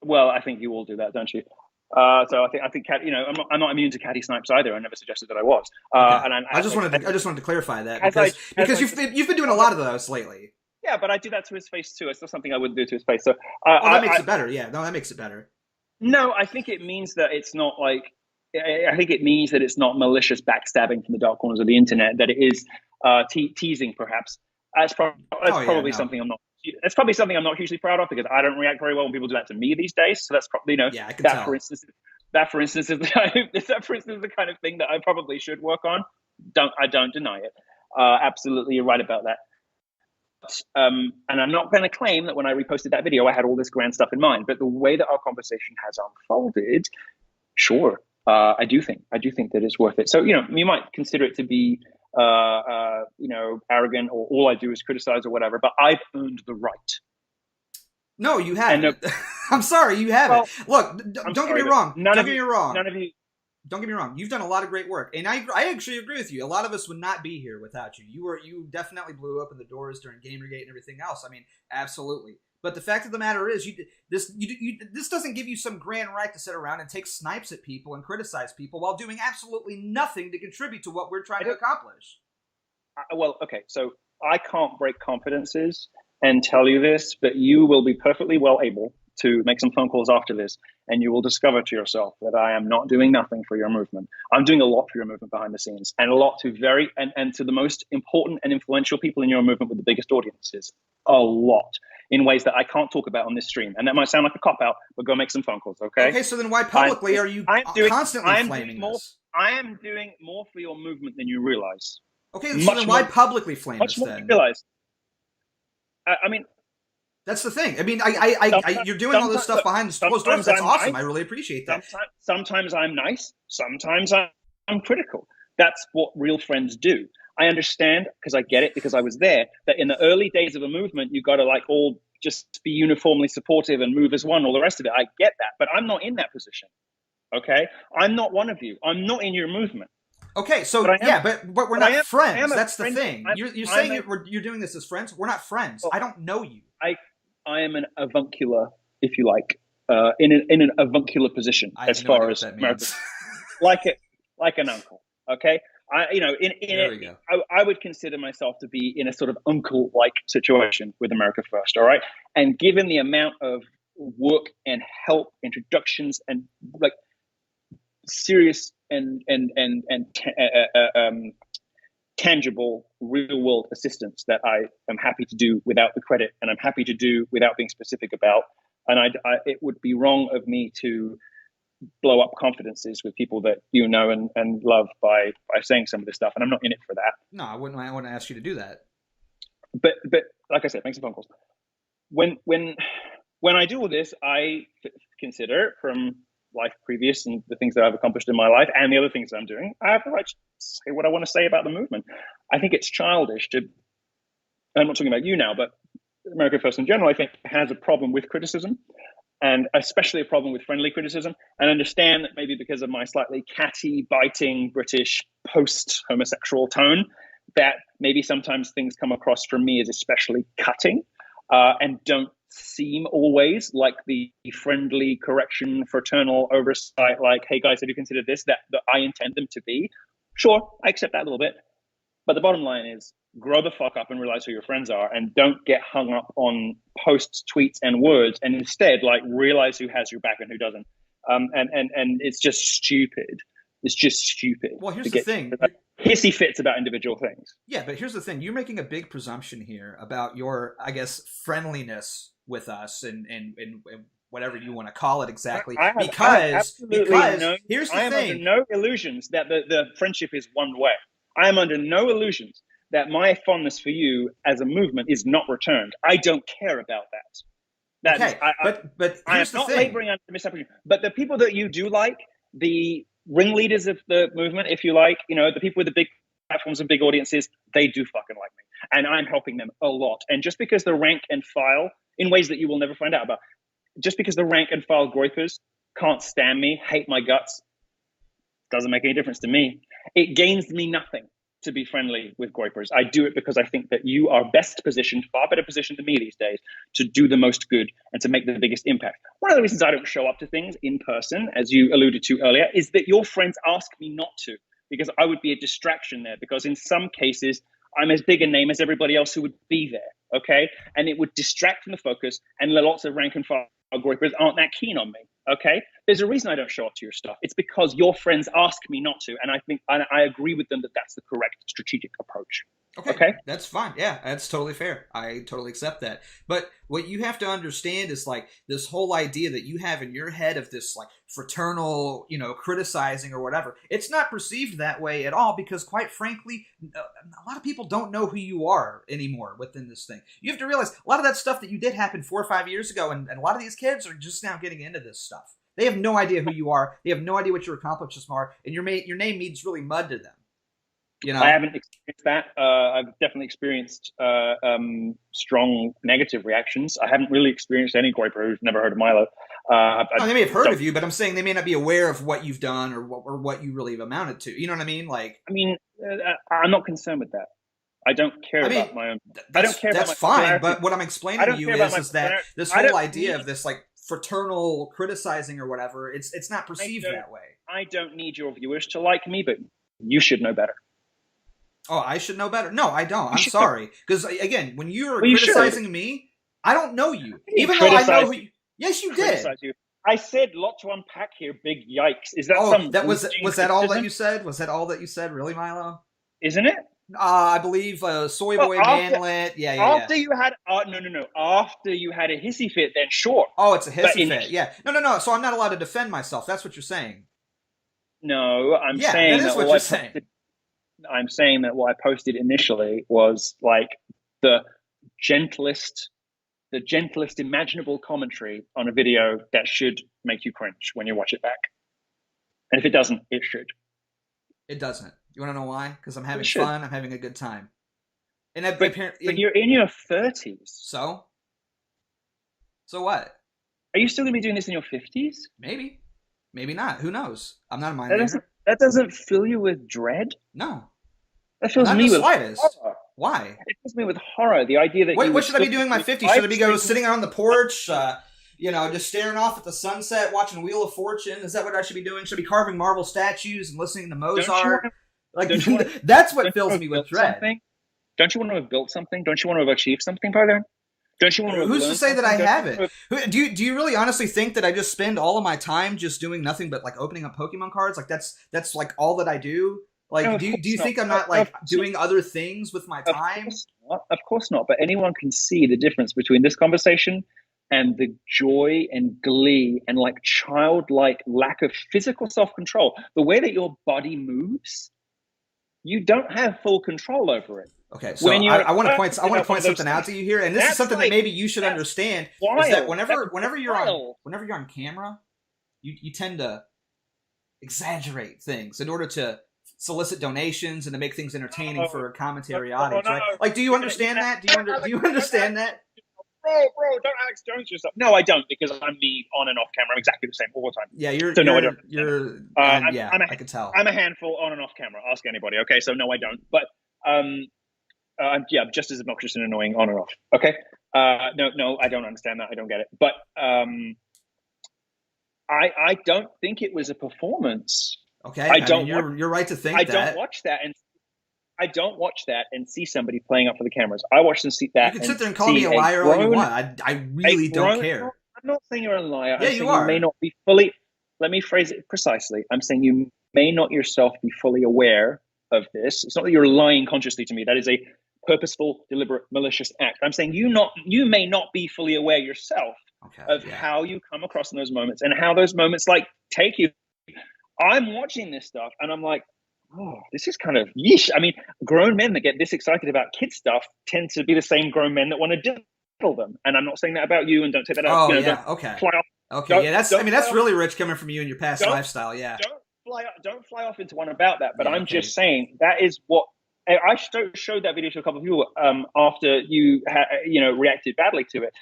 Well, I think you all do that, don't you? So I think I'm not immune to catty snipes either. I never suggested that I was. Okay. And I just wanted to clarify that because you've been doing a lot of those lately. Yeah, but I do that to his face too. It's not something I wouldn't do to his face. So that makes it better. Yeah, no, that makes it better. No, I think it means that it's not like. I think it means that it's not malicious backstabbing from the dark corners of the internet. That it is teasing, perhaps. That's probably something I'm not. It's probably something I'm not hugely proud of because I don't react very well when people do that to me these days. So that's probably I can tell. For instance is the kind of thing that I probably should work on. I don't deny it. Absolutely, you're right about that. And I'm not going to claim that when I reposted that video, I had all this grand stuff in mind. But the way that our conversation has unfolded, sure, I do think that it's worth it. So you might consider it to be arrogant, or all I do is criticize or whatever, but I've earned the right. No, you haven't. I'm sorry, you haven't. Well, look, don't get me wrong. Don't get me wrong. None of you. Don't get me wrong. You've done a lot of great work, and I actually agree with you. A lot of us would not be here without you. You definitely blew open the doors during Gamergate and everything else. I mean, absolutely. But the fact of the matter is, this doesn't give you some grand right to sit around and take snipes at people and criticize people while doing absolutely nothing to contribute to what we're trying to accomplish. Well, okay, so I can't break confidences and tell you this, but you will be perfectly well able to make some phone calls after this, and you will discover to yourself that I am not doing nothing for your movement. I'm doing a lot for your movement behind the scenes, and a lot to to the most important and influential people in your movement with the biggest audiences. A lot. In ways that I can't talk about on this stream. And that might sound like a cop-out, but go make some phone calls, okay? Okay, so then why publicly are you constantly flaming this? I am doing more for your movement than you realize. Okay, so then why publicly flame this then? Much more than you realize. I mean... That's the thing. I mean, you're doing all this stuff behind the closed doors. That's awesome. I really appreciate that. Sometimes I'm nice. Sometimes I'm critical. That's what real friends do. I understand, because I get it, because I was there, that in the early days of a movement, you got to all just be uniformly supportive and move as one, all the rest of it. I get that, but I'm not in that position. Okay? I'm not one of you. I'm not in your movement. Okay, so but we're not friends. That's the thing. You're saying you're doing this as friends. We're not friends. I don't know you. I am an avuncular, if you like, in an avuncular position as far as like an uncle. Okay. I would consider myself to be in a sort of uncle-like situation with America First, all right? And given the amount of work and help, introductions, and serious and tangible, real-world assistance that I am happy to do without the credit, and I'm happy to do without being specific about, and it would be wrong of me to blow up confidences with people that you know and love by saying some of this stuff, and I'm not in it for that. No, I wouldn't ask you to do that. But like I said, make some phone calls. when I do all this, I consider from life previous and the things that I've accomplished in my life and the other things that I'm doing, I have the right to say what I want to say about the movement. I think it's childish to, and I'm not talking about you now, but America First in general, I think, has a problem with criticism, and especially a problem with friendly criticism. And understand that maybe because of my slightly catty, biting British post-homosexual tone, that maybe sometimes things come across from me as especially cutting, and don't seem always like the friendly correction, fraternal oversight, like, hey guys, I do consider this, that I intend them to be. Sure, I accept that a little bit. But the bottom line is grow the fuck up and realize who your friends are, and don't get hung up on posts, tweets, and words, and instead like realize who has your back and who doesn't. And it's just stupid. It's just stupid. Well, here's the thing. Hissy fits about individual things. Yeah, but here's the thing. You're making a big presumption here about your, I guess, friendliness with us and whatever you want to call it exactly. Because here's the thing. I am under no illusions that the friendship is one way. I am under no illusions that my fondness for you as a movement is not returned. I don't care about that. Okay, but here's the thing. I'm not laboring under misapprehension. But the people that you do like, the ringleaders of the movement, if you like, the people with the big platforms and big audiences, they do fucking like me. And I'm helping them a lot. And just because the rank and file, in ways that you will never find out about, just because the rank and file groypers can't stand me, hate my guts, doesn't make any difference to me. It gains me nothing to be friendly with groypers. I do it because I think that you are best positioned, far better positioned than me these days, to do the most good and to make the biggest impact. One of the reasons I don't show up to things in person, as you alluded to earlier, is that your friends ask me not to, because I would be a distraction there, because in some cases, I'm as big a name as everybody else who would be there, okay? And it would distract from the focus, and lots of rank and file groypers aren't that keen on me, okay? There's a reason I don't show up to your stuff. It's because your friends ask me not to, and I think I agree with them that that's the correct strategic approach. Okay, that's fine. Yeah, that's totally fair. I totally accept that. But what you have to understand is like this whole idea that you have in your head of this like fraternal, criticizing or whatever. It's not perceived that way at all, because quite frankly, a lot of people don't know who you are anymore within this thing. You have to realize a lot of that stuff that you did happen 4 or 5 years ago, and a lot of these kids are just now getting into this stuff. They have no idea who you are. They have no idea what your accomplishments are, and your name means really mud to them. I haven't experienced that. I've definitely experienced strong negative reactions. I haven't really experienced any groyper who's never heard of Milo. They may have heard of you, but I'm saying they may not be aware of what you've done or what you really have amounted to. You know what I mean? I'm not concerned with that. I don't care about my own. I don't care. That's fine. But what I'm explaining to you is that this whole idea of this like fraternal criticizing or whatever, it's not perceived that way. I don't need your viewers to like me, but you should know better. Oh, I should know better? No, I don't. I'm sorry. Because, again, when you're criticizing me, I don't know you. Even though I know who you... Yes, you did. You. I said lot to unpack here, big yikes. Is that was that all that you said? Was that all that you said, really, Milo? Isn't it? I believe Soy Boy Manlet. Yeah. After you had... no. After you had a hissy fit, then sure. Oh, it's a hissy fit. Yeah. No. So I'm not allowed to defend myself. That's what you're saying. No, I'm saying that is what you're saying. I'm saying that what I posted initially was like the gentlest imaginable commentary on a video that should make you cringe when you watch it back. And if it doesn't, it should. It doesn't. You want to know why? Because I'm having fun. I'm having a good time. And but you're in your 30s. So what? Are you still going to be doing this in your 50s? Maybe. Maybe not. Who knows? I'm not a mind reader. That doesn't fill you with dread? No. That fills me with horror. Why? It fills me with horror. The idea that what should I be doing in my 50s? Should I be sitting on the porch, just staring off at the sunset, watching Wheel of Fortune? Is that what I should be doing? Should I be carving marble statues and listening to Mozart? That's what fills me with dread. Don't you want to have built something? Don't you want to have achieved something by then? Don't you want to have Who's to say that I haven't? Do you really honestly think that I just spend all of my time just doing nothing but like opening up Pokemon cards? Like that's like all that I do? Like, no, do you think I'm not like doing other things with my time? Of course not. But anyone can see the difference between this conversation and the joy and glee and like childlike lack of physical self-control. The way that your body moves, you don't have full control over it. Okay, so I want to point something out to you here, and this is something that maybe you should understand. Wild. Is that whenever you're on camera, you tend to exaggerate things in order to solicit donations and to make things entertaining for a commentary audience, right? Like, do you understand that? Do you understand that? Bro, don't Alex Jones yourself. No, I don't, because I'm me on and off camera. I'm exactly the same all the time. Yeah, I can tell. I'm a handful on and off camera. Ask anybody. Okay, so no, I don't. But I'm just as obnoxious and annoying on and off. Okay. No, I don't understand that. I don't get it. But I don't think it was a performance. Okay, you're right to think that. I don't watch that and see somebody playing up for the cameras. I watch them see that. You can sit there and call me a liar all you want. I really don't care. I'm not saying you're a liar. Yeah, you are. You may not be fully. Let me phrase it precisely. I'm saying you may not yourself be fully aware of this. It's not that you're lying consciously to me. That is a purposeful, deliberate, malicious act. I'm saying you may not be fully aware yourself of how you come across in those moments and how those moments take you. I'm watching this stuff and I'm like, oh, this is kind of yeesh. I mean, grown men that get this excited about kid stuff tend to be the same grown men that want to diddle them. And I'm not saying that about you, and don't take that out. Okay. That's really rich coming from you and your past lifestyle. Yeah. Don't fly off into one about that. But I'm just saying that is what I showed that video to a couple of people after you reacted badly to it.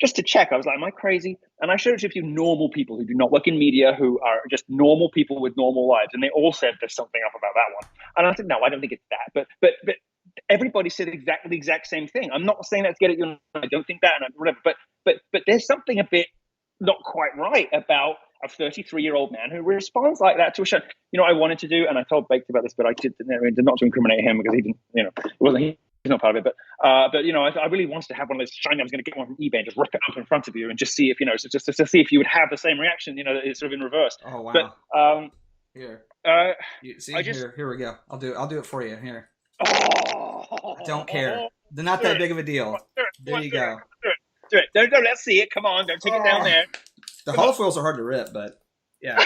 Just to check, I was like, am I crazy? And I showed it to a few normal people who do not work in media, who are just normal people with normal lives. And they all said there's something up about that one. And I said, no, I don't think it's that. But everybody said exactly the exact same thing. I'm not saying that to get at you. I don't think that, and whatever. But there's something a bit not quite right about a 33-year-old man who responds like that to a show. I wanted to do, and I told Baked about this, but I did not to incriminate him because he didn't, it wasn't. He's not part of it, but I really wanted to have one of those shiny. I was going to get one from eBay and just rip it up in front of you and just see if just to see if you would have the same reaction. It's sort of in reverse. Oh wow! But here, here we go. I'll do it for you. Here. I don't care. They're not that big of a deal. There you go. Do it. Don't let's see it. Come on, don't take it down there. The holofoils are hard to rip, but yeah,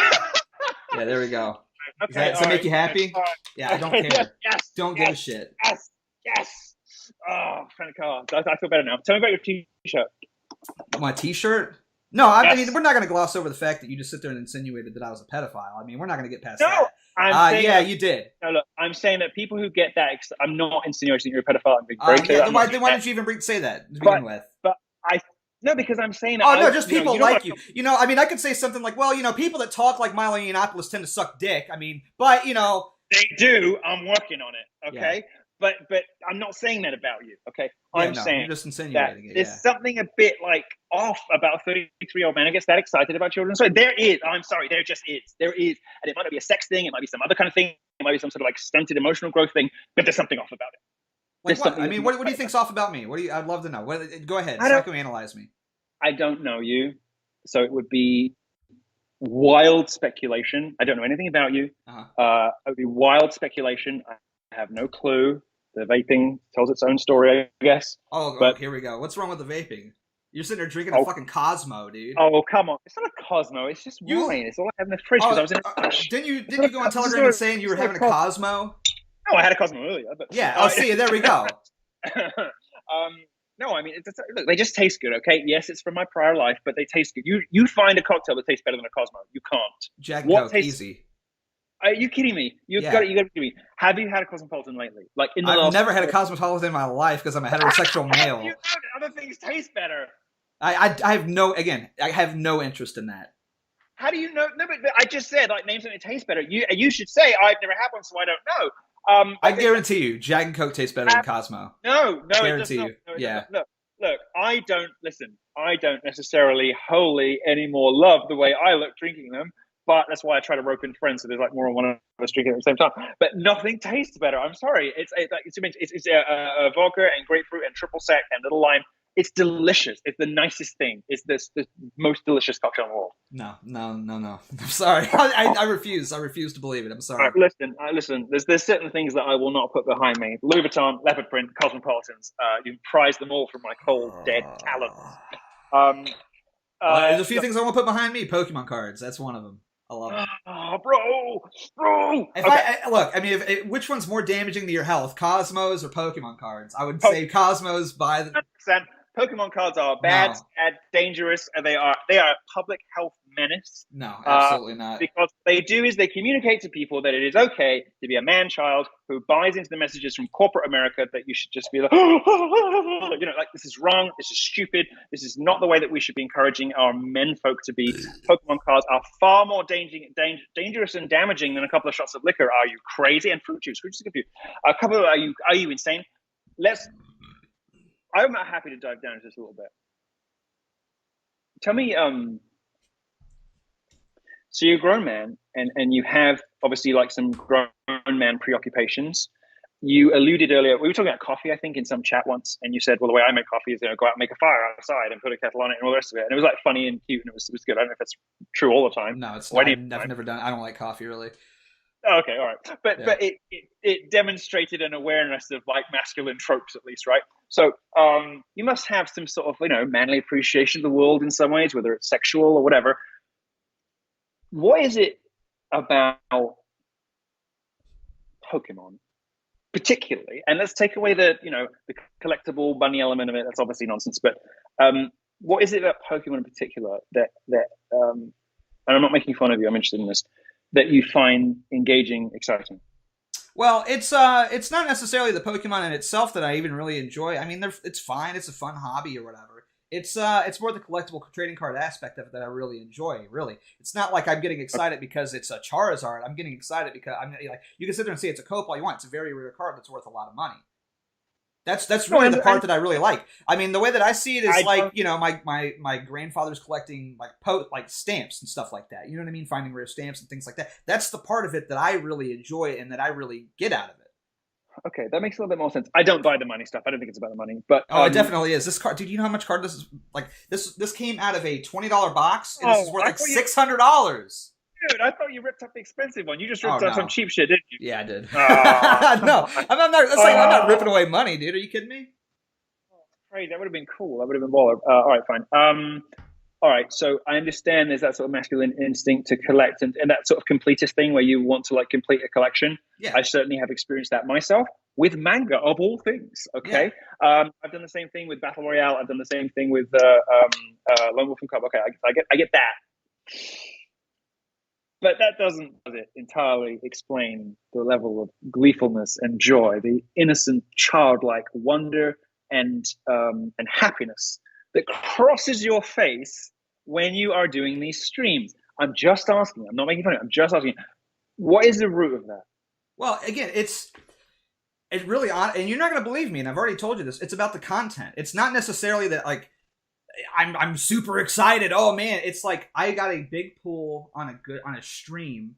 yeah. There we go. Okay, does that make you happy? Yeah, I don't care. Yes. Don't give a shit. Yes. Oh, kind of car. I feel better now. Tell me about your t-shirt. My t-shirt? No, I mean, we're not going to gloss over the fact that you just sit there and insinuated that I was a pedophile. I mean, we're not going to get past that. You did. No, look, I'm saying that people who get that, I'm not insinuating you're a pedophile. I'm being very clear. Then why didn't you even say that to begin with? No, because I'm saying that. Just people like you. I mean, I could say something like, well, people that talk like Milo Yiannopoulos tend to suck dick. I mean, but, They do. I'm working on it, okay? Yeah. But I'm not saying that about you, okay? I'm saying you're just insinuating there's something a bit off about a 33-year-old man who gets that excited about children. So there is. I'm sorry, there just is. There is. And it might not be a sex thing. It might be some other kind of thing. It might be some sort of stunted emotional growth thing. But there's something off about it. Like what? I mean, what do you think's off about me? I'd love to know. Go ahead. Psychoanalyze me. I don't know you. So it would be wild speculation. I don't know anything about you. It would be wild speculation. I have no clue. The vaping tells its own story, I guess. But here we go. What's wrong with the vaping? You're sitting there drinking a fucking Cosmo, dude. Oh, come on. It's not a Cosmo. It's just wine. It's all I have in the fridge because I was in a rush. Didn't you go on Telegram and saying you were having a Cosmo? No, I had a Cosmo earlier. But, see, there we go. No, I mean, look, they just taste good, okay? Yes, it's from my prior life, but they taste good. You find a cocktail that tastes better than a Cosmo. You can't. Jack and Coke, easy. Are you kidding me? You got to give me. Have you had a Cosmopolitan lately? I've never had a Cosmopolitan in my life because I'm a heterosexual male. You know other things taste better. I have no interest in that. How do you know? No, but I just said name something that tastes better. You should say I've never had one, so I don't know. I guarantee you, Jack and Coke tastes better than Cosmo. No, I guarantee you. Yeah. Look. I don't necessarily wholly anymore love the way I look drinking them. But that's why I try to rope in friends, so there's more than one of us drinking at the same time. But nothing tastes better. I'm sorry. It's vodka and grapefruit and triple sec and little lime. It's delicious. It's the nicest thing. It's the most delicious cocktail in the world. No. I'm sorry. I refuse. I refuse to believe it. I'm sorry. Right, listen. There's certain things that I will not put behind me. Louis Vuitton, leopard print, Cosmopolitans. You can prize them all from my cold, dead talons. There's a few things I want to put behind me. Pokemon cards. That's one of them. I love it. Oh, bro, Oh, If okay. look, I mean, which one's more damaging to your health, Cosmos or Pokemon cards? I would say Cosmos by the 100%. Pokemon cards are bad, No. dangerous, and they are a public health menace. No, absolutely not. Because what they do is they communicate to people that it is okay to be a man-child who buys into the messages from corporate America that you should just be like, like this is wrong, this is stupid, this is not the way that we should be encouraging our men folk to be. Pokemon cards are far more dangerous and damaging than a couple of shots of liquor. Are you crazy? And fruit juice is good for you. A couple of are you insane? I'm happy to dive down into this a little bit. Tell me, so you're a grown man and you have obviously like some grown man preoccupations. You alluded earlier, we were talking about coffee, I think, in some chat once, and you said, well, the way I make coffee is, go out and make a fire outside and put a kettle on it and all the rest of it. And it was like funny and cute and it was good. I don't know if that's true all the time. No, it's not. I've never done. I don't like coffee really. Okay, all right, but it demonstrated an awareness of like masculine tropes, at least, right? So you must have some sort of manly appreciation of the world in some ways, whether it's sexual or whatever. What is it about Pokemon, particularly? And let's take away the collectible bunny element of it. That's obviously nonsense. But what is it about Pokemon in particular that and I'm not making fun of you. I'm interested in this. That you find engaging, exciting? Well, it's not necessarily the Pokemon in itself that I even really enjoy. I mean, it's fine. It's a fun hobby or whatever. It's more the collectible trading card aspect of it that I really enjoy. Really, it's not like I'm getting excited because it's a Charizard. I'm getting excited because I'm like, you can sit there and say it's a Cope all you want. It's a very rare card that's worth a lot of money. That's really the part that I really like. I mean, the way that I see it is my grandfather's collecting like stamps and stuff like that. You know what I mean? Finding rare stamps and things like that. That's the part of it that I really enjoy and that I really get out of it. Okay, that makes a little bit more sense. I don't buy the money stuff. I don't think it's about the money, but it definitely is. This card, dude. You know how much card this is? Like this came out of a $20 box, and this is worth like $600. Dude, I thought you ripped up the expensive one. You just ripped up some cheap shit, didn't you? Yeah, I did. No, I'm not ripping away money, dude. Are you kidding me? Crazy. That would have been cool. That would have been baller. All right, fine. All right, so I understand there's that sort of masculine instinct to collect and that sort of completist thing where you want to like complete a collection. Yeah. I certainly have experienced that myself with manga of all things. Okay, yeah. I've done the same thing with Battle Royale. I've done the same thing with Lone Wolf and Cub. Okay, I get that. But that doesn't entirely explain the level of gleefulness and joy, the innocent, childlike wonder and happiness that crosses your face when you are doing these streams. I'm just asking. I'm not making fun of it. I'm just asking. What is the root of that? Well, again, it's really odd, and you're not going to believe me, and I've already told you this. It's about the content. It's not necessarily that like I'm super excited. Oh man, it's like I got a big pull on a stream,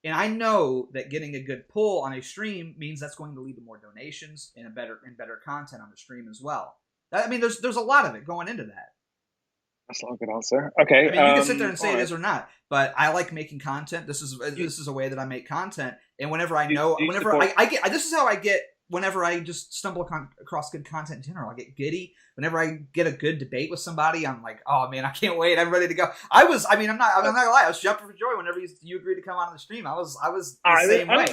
and I know that getting a good pull on a stream means that's going to lead to more donations and better content on the stream as well. I mean, there's a lot of it going into that. That's not a good answer. Okay, I mean, you can sit there and say it is or not, but I like making content. This is a way that I make content, and whenever I get, this is how I get. Whenever I just stumble across good content in general, I get giddy. Whenever I get a good debate with somebody, I'm like, oh man, I can't wait. I'm ready to go. I'm not gonna lie. I was jumping for joy whenever you agreed to come on the stream. I was the same way.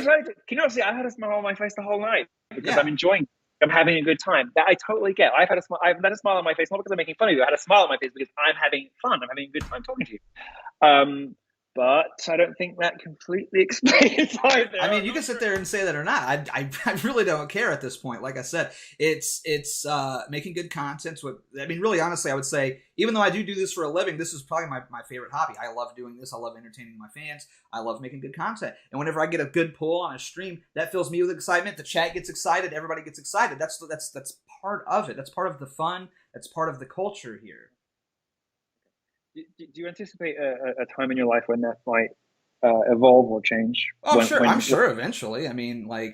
Can you see? I had a smile on my face the whole night because I'm enjoying. I'm having a good time. That I totally get. I've had a smile on my face, not because I'm making fun of you. I had a smile on my face because I'm having fun. I'm having a good time talking to you. But I don't think that completely explains either. I mean, you can sit there and say that or not. I really don't care at this point. Like I said, it's making good content. Really, honestly, I would say, even though I do this for a living, this is probably my favorite hobby. I love doing this. I love entertaining my fans. I love making good content. And whenever I get a good pull on a stream, that fills me with excitement. The chat gets excited. Everybody gets excited. That's part of it. That's part of the fun. That's part of the culture here. Do you anticipate a time in your life when that might evolve or change? Oh, sure. I'm sure eventually. I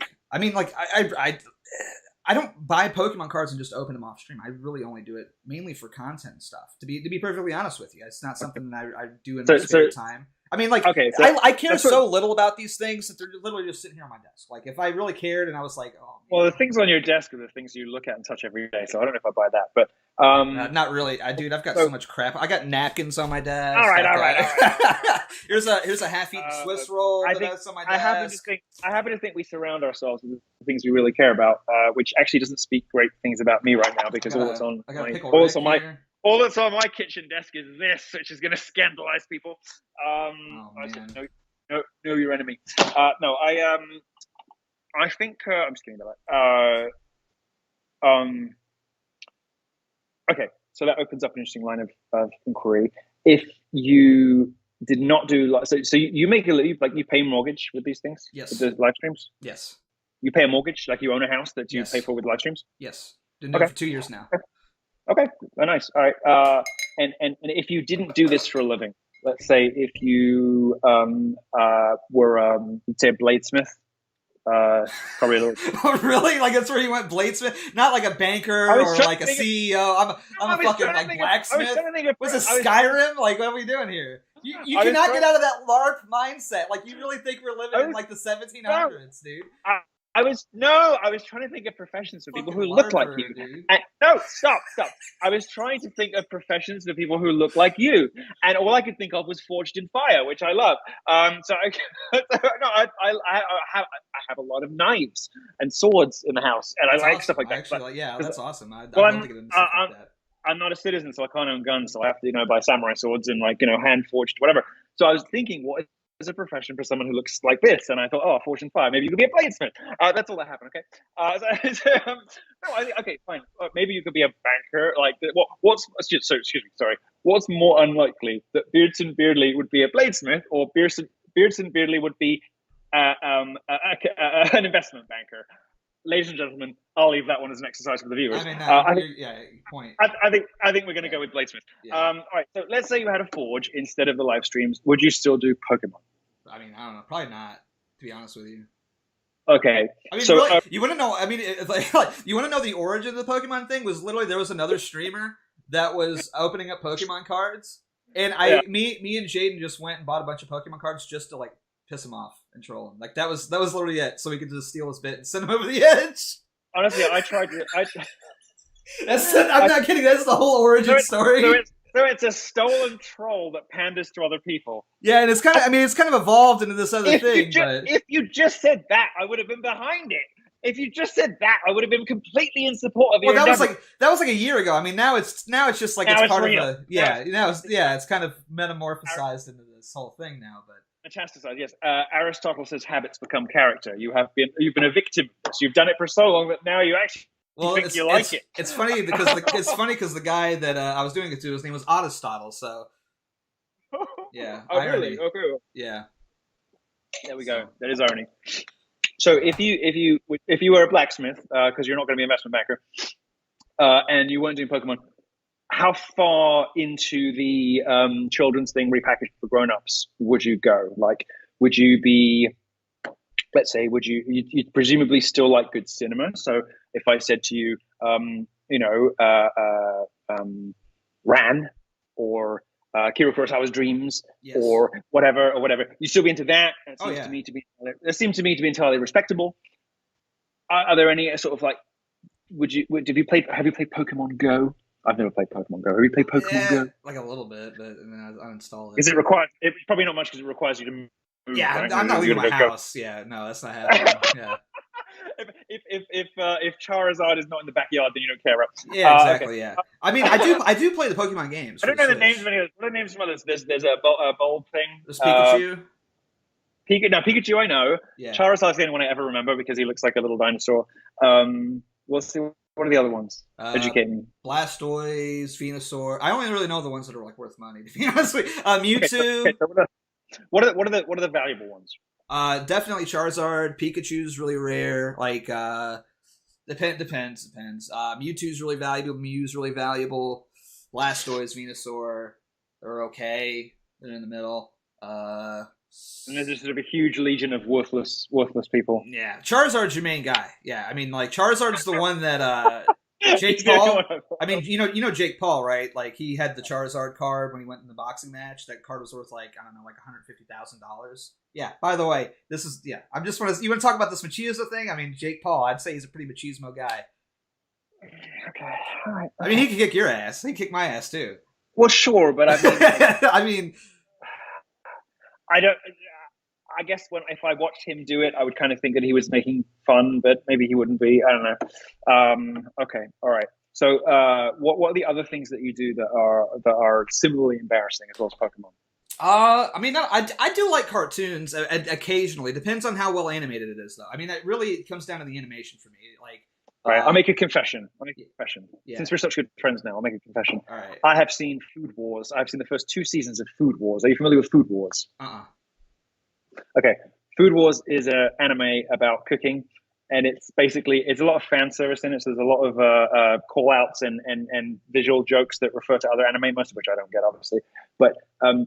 don't buy Pokemon cards and just open them off stream. I really only do it mainly for content and stuff. To be perfectly honest with you, it's not something that I do in my spare time. I mean, like, Okay, so I care so little about these things that they're literally just sitting here on my desk. Like, if I really cared and I was like, oh, well, the things on your desk are the things you look at and touch every day. So I don't know if I buy that, but not really. Dude, I've got so much crap. I got napkins on my desk. All right. Here's a half-eaten Swiss roll that's on my desk. I happen to think we surround ourselves with the things we really care about, which actually doesn't speak great things about me right now because all that's on my kitchen desk is this, which is going to scandalize people. Know your enemy. No, I think I'm just kidding about that. Okay, so that opens up an interesting line of inquiry. If you did not do so you make a leave, like you pay mortgage with these things, yes, with the live streams. Yes, you pay a mortgage, like you own a house that you pay for with live streams. Yes, been doing it for 2 years now. Okay, oh, nice. All right. And if you didn't do this for a living, let's say if you were let's say a bladesmith, probably a little. Oh, really? Like that's where you went, bladesmith, not like a banker or like a CEO. I'm a fucking like blacksmith. Was it Skyrim? Like, what are we doing here? You cannot get out of that LARP mindset. Like, you really think we're living in like the 1700s, dude? I was trying to think of professions for people who look like you. No, stop. I was trying to think of professions for people who look like you, and all I could think of was Forged in Fire, which I love. I have a lot of knives and swords in the house, and that's I like awesome. stuff like that. Actually, that's awesome. I'd love to get into stuff like that. I'm not a citizen, so I can't own guns, so I have to, buy samurai swords and hand forged whatever. So I was thinking, what is a profession for someone who looks like this? And I thought, Fortune 5, maybe you could be a bladesmith. That's all that happened. Okay. Okay, fine. Maybe you could be a banker. Like, excuse me, sorry. What's more unlikely, that Beardson Beardley would be a bladesmith, or Beardson Beardley would be an investment banker? Ladies and gentlemen, I'll leave that one as an exercise for the viewers. Point. I think we're going to go with bladesmith. Yeah. All right. So let's say you had a forge instead of the live streams. Would you still do Pokemon? I mean, I don't know. Probably not, to be honest with you. Okay. I mean, so, really, you want to know? I mean, you want to know the origin of the Pokemon thing? Was literally there was another streamer that was opening up Pokemon cards, and me and Jaden just went and bought a bunch of Pokemon cards just to like piss him off and troll him. Like that was literally it. So we could just steal his bit and send him over the edge. Honestly, I tried to. I'm not kidding. That's the whole origin story. So it's a stolen troll that panders to other people. Yeah, and it's kind of evolved into this other thing. If you just said that, I would have been behind it. If you just said that, I would have been completely in support of your endeavor. That was like a year ago. I mean, now it's just like it's part real. of a it's kind of metamorphosized into this whole thing now. But metastasized, yes. Aristotle says habits become character. You've been a victim of this. You've done it for so long that now you actually. You like it. It's funny because the guy that I was doing it to, his name was Aristotle. So yeah. Really? Oh, cool. Yeah. There we go. That is irony. So if you were a blacksmith, because you're not going to be an investment banker, and you weren't doing Pokemon, how far into the children's thing repackaged for grown-ups would you go? Like, would you be? Let's say, you'd presumably still like good cinema. So if I said to you, Ran or Kira Kurosawa's Dreams, yes, or whatever, you'd still be into that. It seems to me to be entirely respectable. Are there any sort of like, have you played Pokemon Go? I've never played Pokemon Go. Have you played Pokemon Go? Like a little bit, but I uninstalled it. Is it required? It's probably not much because it requires you to move. Yeah, right? I'm not leaving my house. Yeah, no, that's not happening. Yeah. If Charizard is not in the backyard, then you don't care, right? Yeah, exactly. Okay. Yeah. I mean, I do play the Pokemon games. I don't know the names of any of those. What are the names of others? There's a bold thing. There's Pikachu. Pikachu, I know. Yeah. Charizard's the only one I ever remember because he looks like a little dinosaur. We'll see. What are the other ones? Educate me. Blastoise, Venusaur. I only really know the ones that are like worth money. To be honest with you, Mewtwo. Okay, so what are the valuable ones? Definitely Charizard. Pikachu's really rare. Like, depends. Mewtwo's really valuable. Mew's really valuable. Blastoise, Venusaur, they're okay. They're in the middle. And there's just sort of a huge legion of worthless people. Yeah, Charizard's your main guy. Yeah, I mean, like Charizard's the one that Jake Paul. I mean, you know Jake Paul, right? Like he had the Charizard card when he went in the boxing match. That card was worth like I don't know, like $150,000. Yeah. By the way, this is I'm just want to you want to talk about this machismo thing? I mean, Jake Paul. I'd say he's a pretty machismo guy. Okay. All right. I mean, he could kick your ass. He could kick my ass too. Well, sure, but I mean, I mean, I don't. I guess if I watched him do it, I would kind of think that he was making fun, but maybe he wouldn't be. I don't know. Okay, all right. So, what are the other things that you do that are similarly embarrassing as well as Pokemon? I mean, I do like cartoons occasionally. Depends on how well animated it is, though. I mean, it really comes down to the animation for me. Like, all right, I'll make a confession. Yeah. Since we're such good friends now, I'll make a confession. All right. I have seen Food Wars. I've seen the first 2 seasons of Food Wars. Are you familiar with Food Wars? Okay, Food Wars is an anime about cooking, and it's a lot of fan service in it. So there's a lot of call outs and visual jokes that refer to other anime, most of which I don't get, obviously. But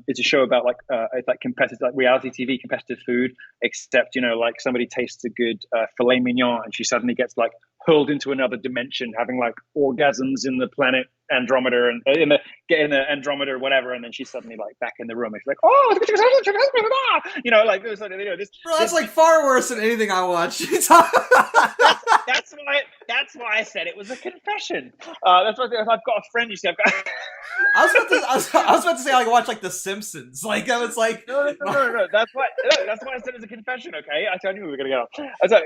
it's a show about it's like competitive, like reality TV competitive food, except like somebody tastes a good filet mignon and she suddenly gets like hurled into another dimension, having like orgasms in the planet Andromeda and in the Andromeda or whatever, and then she's suddenly like back in the room. And she's like, "Oh, like this." Bro, that's like far worse than anything I watch. That's why I said it was a confession. That's why I've got a friend. You see, I've got. I was about to say I watch like The Simpsons. Like I was like, no. That's why I said it's a confession. Okay, I knew we were gonna go.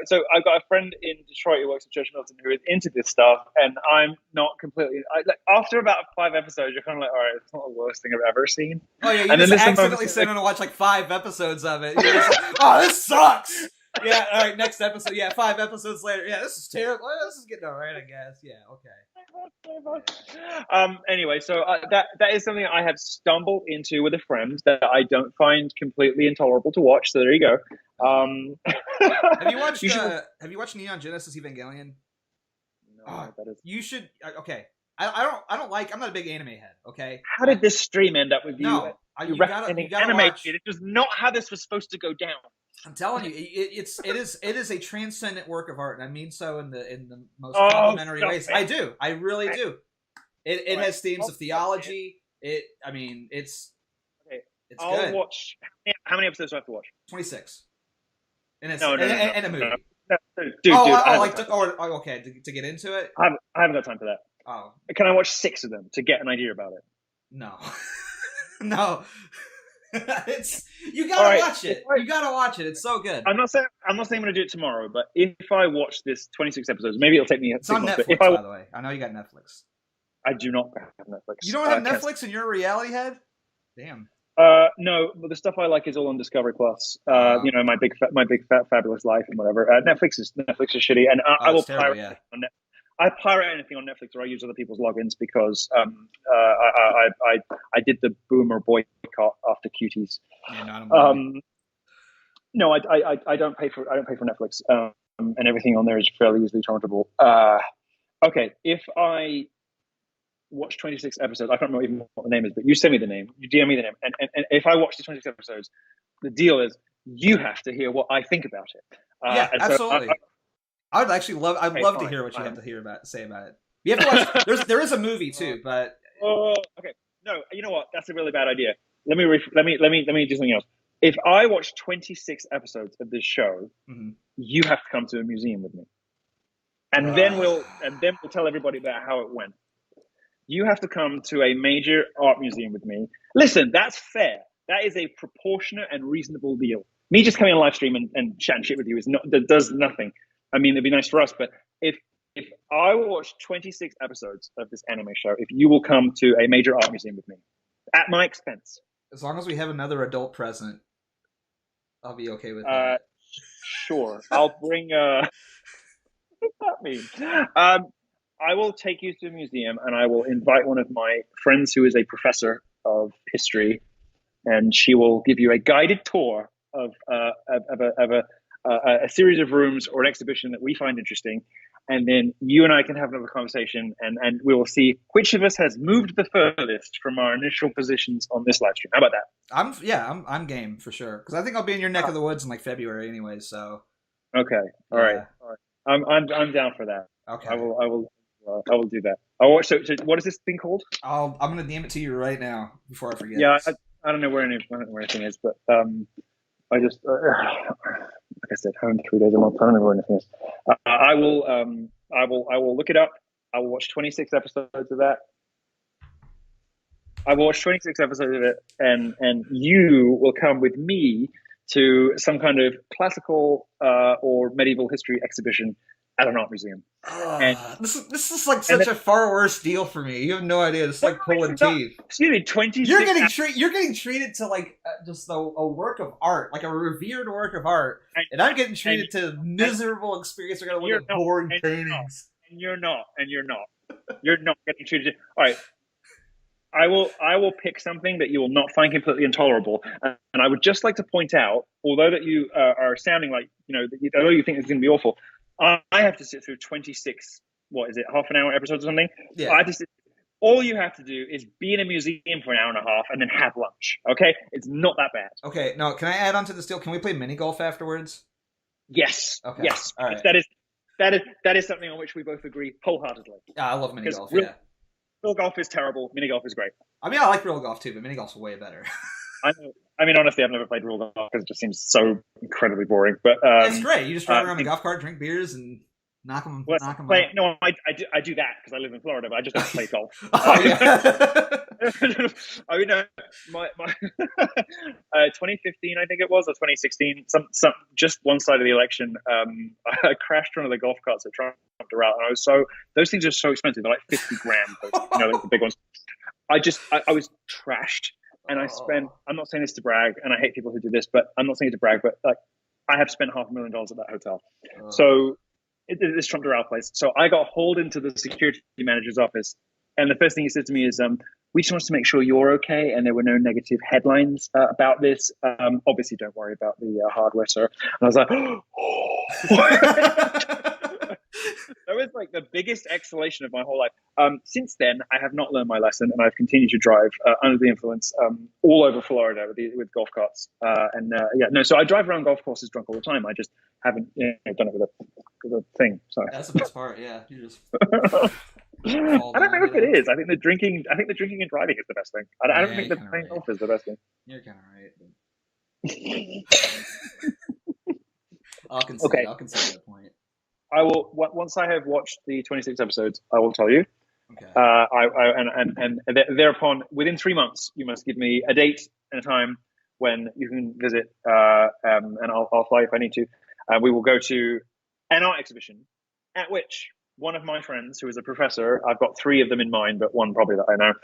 So I've got a friend in Detroit who works at Church Milton who is into this stuff, and I'm not completely. After about 5 episodes, you're kind of like, all right, it's not the worst thing I've ever seen. Oh yeah, you just accidentally sit down and watch like 5 episodes of it. You're just like, oh, this sucks. Yeah, all right, next episode. Yeah, 5 episodes later. Yeah, this is terrible. This is getting all right, I guess. Yeah, okay. Anyway, so that is something I have stumbled into with a friend that I don't find completely intolerable to watch. So there you go. Have you watched Neon Genesis Evangelion? No, that is. You should. Okay, I don't like. I'm not a big anime head. Okay. How did this stream end up with you? No, you gotta anime. watch. It is not how this was supposed to go down. I'm telling you, it is a transcendent work of art, and I mean so in the most complimentary ways. I do, I really do. It has themes of theology. It's okay. It's I'll good. Watch. How many episodes do I have to watch? 26. And it's no, and a movie. No, dude. Okay, to get into it. I haven't got time for that. Oh, can I watch 6 of them to get an idea about it? No, no. You gotta watch it. You gotta watch it. It's so good. I'm not saying I'm gonna do it tomorrow, but if I watch this 26 episodes, maybe it'll take me. It's on Netflix, by the way. I know you got Netflix. I do not have Netflix. You don't have Netflix and you're a reality head? Damn. No, but the stuff I like is all on Discovery Plus. My big fat fabulous life and whatever. Netflix is shitty, and I will pirate on Netflix. I pirate anything on Netflix or I use other people's logins because I did the boomer boycott after Cuties. Yeah, no, I don't pay for Netflix, and everything on there is fairly easily torrentable. Okay, if I watch 26 episodes, I can't remember even what the name is, but you send me the name, you DM me the name, and if I watch the 26 episodes, the deal is you have to hear what I think about it. Yeah, absolutely. I would actually love. I'd love to hear what you have to say about it. You have to watch. There is a movie too, but okay. No, you know what? That's a really bad idea. Let me do something else. If I watch 26 episodes of this show, you have to come to a museum with me, and then we'll tell everybody about how it went. You have to come to a major art museum with me. Listen, that's fair. That is a proportionate and reasonable deal. Me just coming on live stream and chatting shit with you that does nothing. I mean, it'd be nice for us, but if I will watch 26 episodes of this anime show, if you will come to a major art museum with me, at my expense. As long as we have another adult present, I'll be okay with that. Sure. I'll bring... what does that mean? I will take you to a museum and I will invite one of my friends who is a professor of history, and she will give you a guided tour of a series of rooms or an exhibition that we find interesting, and then you and I can have another conversation, and we will see which of us has moved the furthest from our initial positions on this live stream. How about that? I'm game for sure, because I think I'll be in your neck of the woods in like February anyway. So okay, all right. I'm down for that. Okay, I will. I will do that. I'll watch. So what is this thing called? I'm gonna name it to you right now before I forget. Yeah, I don't know where anything is, but I just like I said, home 3 days a month. I don't know where anything is. I will look it up. I will watch 26 episodes of that. I will watch 26 episodes of it, and you will come with me to some kind of classical or medieval history exhibition at an art museum. And This is like such a far worse deal for me. You have no idea. It's like pulling teeth. Excuse me, 26. You're getting treated to like just a work of art, like a revered work of art, and I'm getting treated to miserable experience. We're gonna look at boring paintings. And you're not. You're not getting treated. All right. I will pick something that you will not find completely intolerable, and I would just like to point out, although that you are sounding like although you think it's going to be awful, I have to sit through 26. What is it? Half an hour episodes or something? Yeah. I have to sit. All you have to do is be in a museum for an hour and a half and then have lunch. Okay, it's not that bad. Okay, now can I add on to this deal? Can we play mini golf afterwards? Yes. Okay. Yes. All right. That is something on which we both agree wholeheartedly. Yeah, I love mini golf. Real golf is terrible. Mini golf is great. I mean, I like real golf too, but mini golf's way better. I mean, honestly, I've never played real golf because it just seems so incredibly boring. But it's great. You just drive around the golf cart, drink beers, and knock them out. No, I do that because I live in Florida, but I just don't play golf. Oh, yeah. I mean, my 2015, I think it was, or 2016, some just one side of the election, I crashed one of the golf carts that Trump around, and those things are so expensive. They're like 50 grand, like the big ones. I was trashed, and I spent. I'm not saying this to brag, and I hate people who do this, but I'm not saying it to brag, but like I have spent $500,000 at that hotel, so. This Trump Doral place. So I got hauled into the security manager's office, and the first thing he said to me is, "We just want to make sure you're okay, and there were no negative headlines about this. Obviously, don't worry about the hardware, sir." And I was like, that was like the biggest exhalation of my whole life. Since then, I have not learned my lesson, and I've continued to drive under the influence all over Florida with golf carts. So I drive around golf courses drunk all the time. I just haven't done it with a thing. So that's the best part. Yeah, you just. I don't know if it is. I think the drinking and driving is the best thing. I don't think the playing golf is the best thing. You're kind of right. I'll consider that point. I will once I have watched the 26 episodes. I will tell you. Okay. And thereupon, within 3 months, you must give me a date and a time when you can visit, and I'll fly if I need to. We will go to an art exhibition at which one of my friends, who is a professor, I've got 3 of them in mind, but one probably that I know.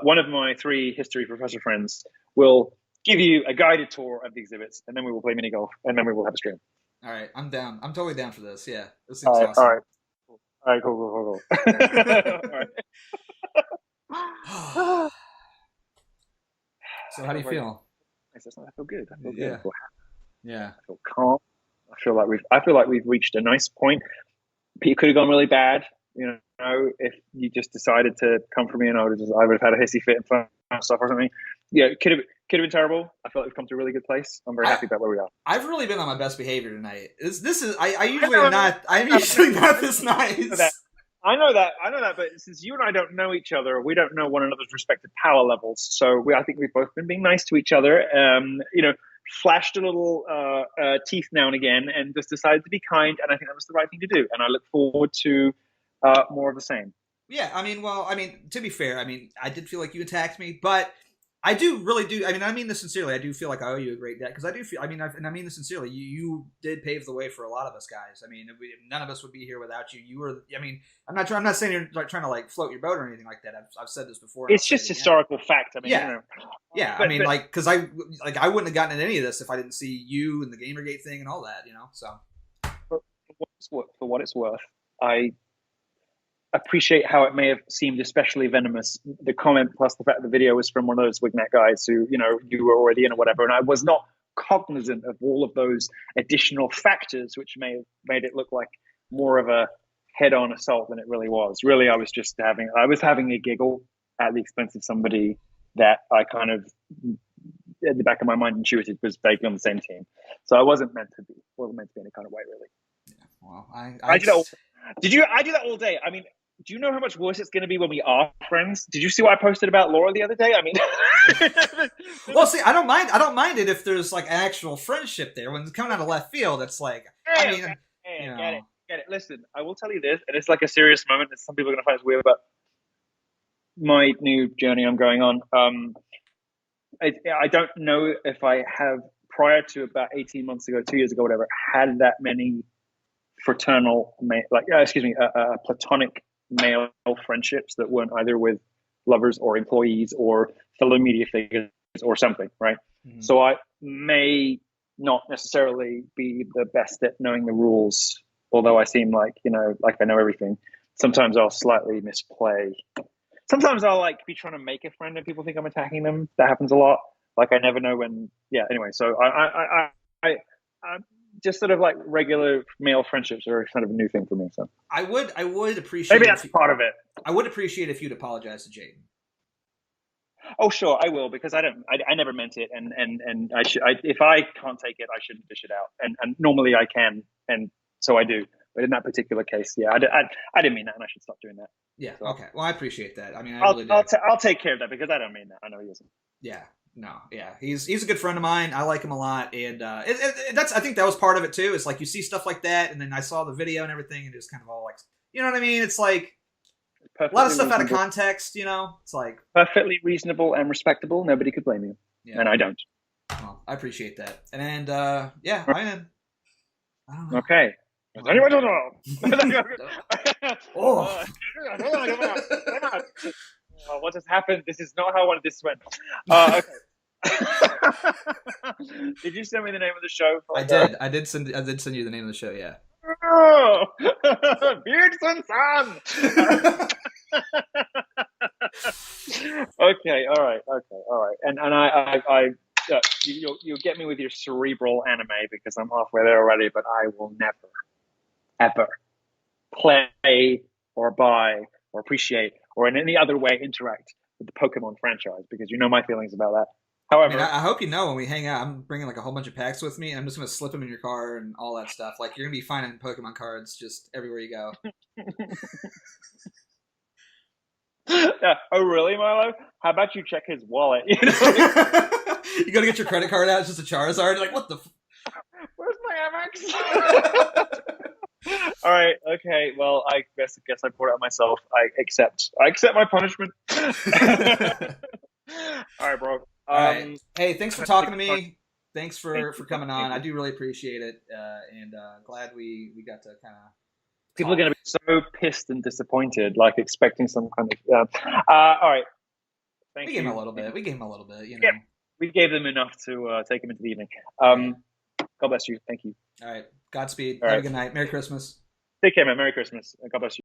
One of my 3 history professor friends will give you a guided tour of the exhibits, and then we will play mini golf, and then we will have a stream. All right, I'm down. I'm totally down for this. Yeah, this seems awesome. All right, cool. All right. So how do you feel? I feel good. I feel good. Yeah. I feel happy. Yeah. I feel calm. I feel like we've reached a nice point. It could have gone really bad, if you just decided to come for me, and I would have had a hissy fit and fun stuff or something. Yeah, it could have been terrible. I feel like we've come to a really good place. I'm very happy about where we are. I've really been on my best behavior tonight. I'm usually not this nice. I know that, but since you and I don't know each other, we don't know one another's respective power levels. So I think we've both been being nice to each other. Flashed a little teeth now and again, and just decided to be kind. And I think that was the right thing to do. And I look forward to more of the same. Yeah, to be fair, I did feel like you attacked me, but I really do. I mean this sincerely. I do feel like I owe you a great debt because I do feel. I mean this sincerely. You did pave the way for a lot of us guys. None of us would be here without you. You were. I'm not saying you're like trying to like float your boat or anything like that. I've said this before. It's just historical fact. Yeah. Because I wouldn't have gotten in any of this if I didn't see you and the Gamergate thing and all that. So. For what it's worth, I appreciate how it may have seemed especially venomous, the comment plus the fact that the video was from one of those Wignet guys who, you were already in or whatever, and I was not cognizant of all of those additional factors which may have made it look like more of a head-on assault than it really was. Really, I was having a giggle at the expense of somebody that I kind of, at the back of my mind, intuited was vaguely on the same team. So I wasn't meant to be in any kind of way, really. Yeah, well, I do that all day. do you know how much worse it's going to be when we are friends? Did you see what I posted about Laura the other day? I mean, well, see, I don't mind it if there's like an actual friendship there. When it's coming out of left field, it's like, I mean, you know. Get it. Listen, I will tell you this, and it's like a serious moment that some people are going to find weird, but my new journey I'm going on. I don't know if I have, prior to about 18 months ago, 2 years ago, whatever, had that many fraternal, platonic male friendships that weren't either with lovers or employees or fellow media figures or something, right? Mm-hmm. So I may not necessarily be the best at knowing the rules, although I seem like, like I know everything. Sometimes I'll slightly misplay. Sometimes I'll like be trying to make a friend and people think I'm attacking them. That happens a lot. Like I never know when. Yeah. Anyway, so I just sort of like regular male friendships are kind of a new thing for me. So I would appreciate. Maybe that's part of it. I would appreciate if you'd apologize to Jaden. Oh sure, I will, because I never meant it, and if I can't take it, I shouldn't dish it out, and normally I can, and so I do. But in that particular case, yeah, I didn't mean that, and I should stop doing that. Yeah. So, okay. Well, I appreciate that. I mean, I'll take care of that, because I don't mean that. I know he isn't. Yeah. No. Yeah. He's a good friend of mine. I like him a lot, and that's, I think that was part of it too. It's like you see stuff like that, and then I saw the video and everything, and it was kind of all like, you know what I mean? It's like a lot of stuff out of context. It's like perfectly reasonable and respectable. Nobody could blame you, and I don't. Well, I appreciate that, and yeah, I am. I don't know. Okay. Anyone don't know? What just happened? This is not how I wanted this to end. Okay. Did you send me the name of the show? I did. I did send you the name of the show. Yeah. Oh, Beardson son. Okay. All right. And I you'll get me with your cerebral anime, because I'm halfway there already. But I will never, ever play or buy or appreciate or in any other way interact with the Pokemon franchise, because you know my feelings about that. However, I hope you know when we hang out, I'm bringing like a whole bunch of packs with me, and I'm just going to slip them in your car and all that stuff. Like, you're going to be finding Pokemon cards just everywhere you go. Oh, really, Milo? How about you check his wallet? You got to get your credit card out. It's just a Charizard. Like, what the? Where's my Amex? All right. Okay. Well, I guess I brought it out myself. I accept my punishment. All right, bro. All right. Hey, thanks for talking to me. Thanks for coming on. I do really appreciate it, and glad we got to kind of. People are going to be so pissed and disappointed, like expecting some kind of. All right. We gave him a little bit. Yeah, we gave them enough to take him into the evening. God bless you. Thank you. All right. Godspeed. All Have right. a good night. Merry Christmas. Take care, man. Merry Christmas. God bless you.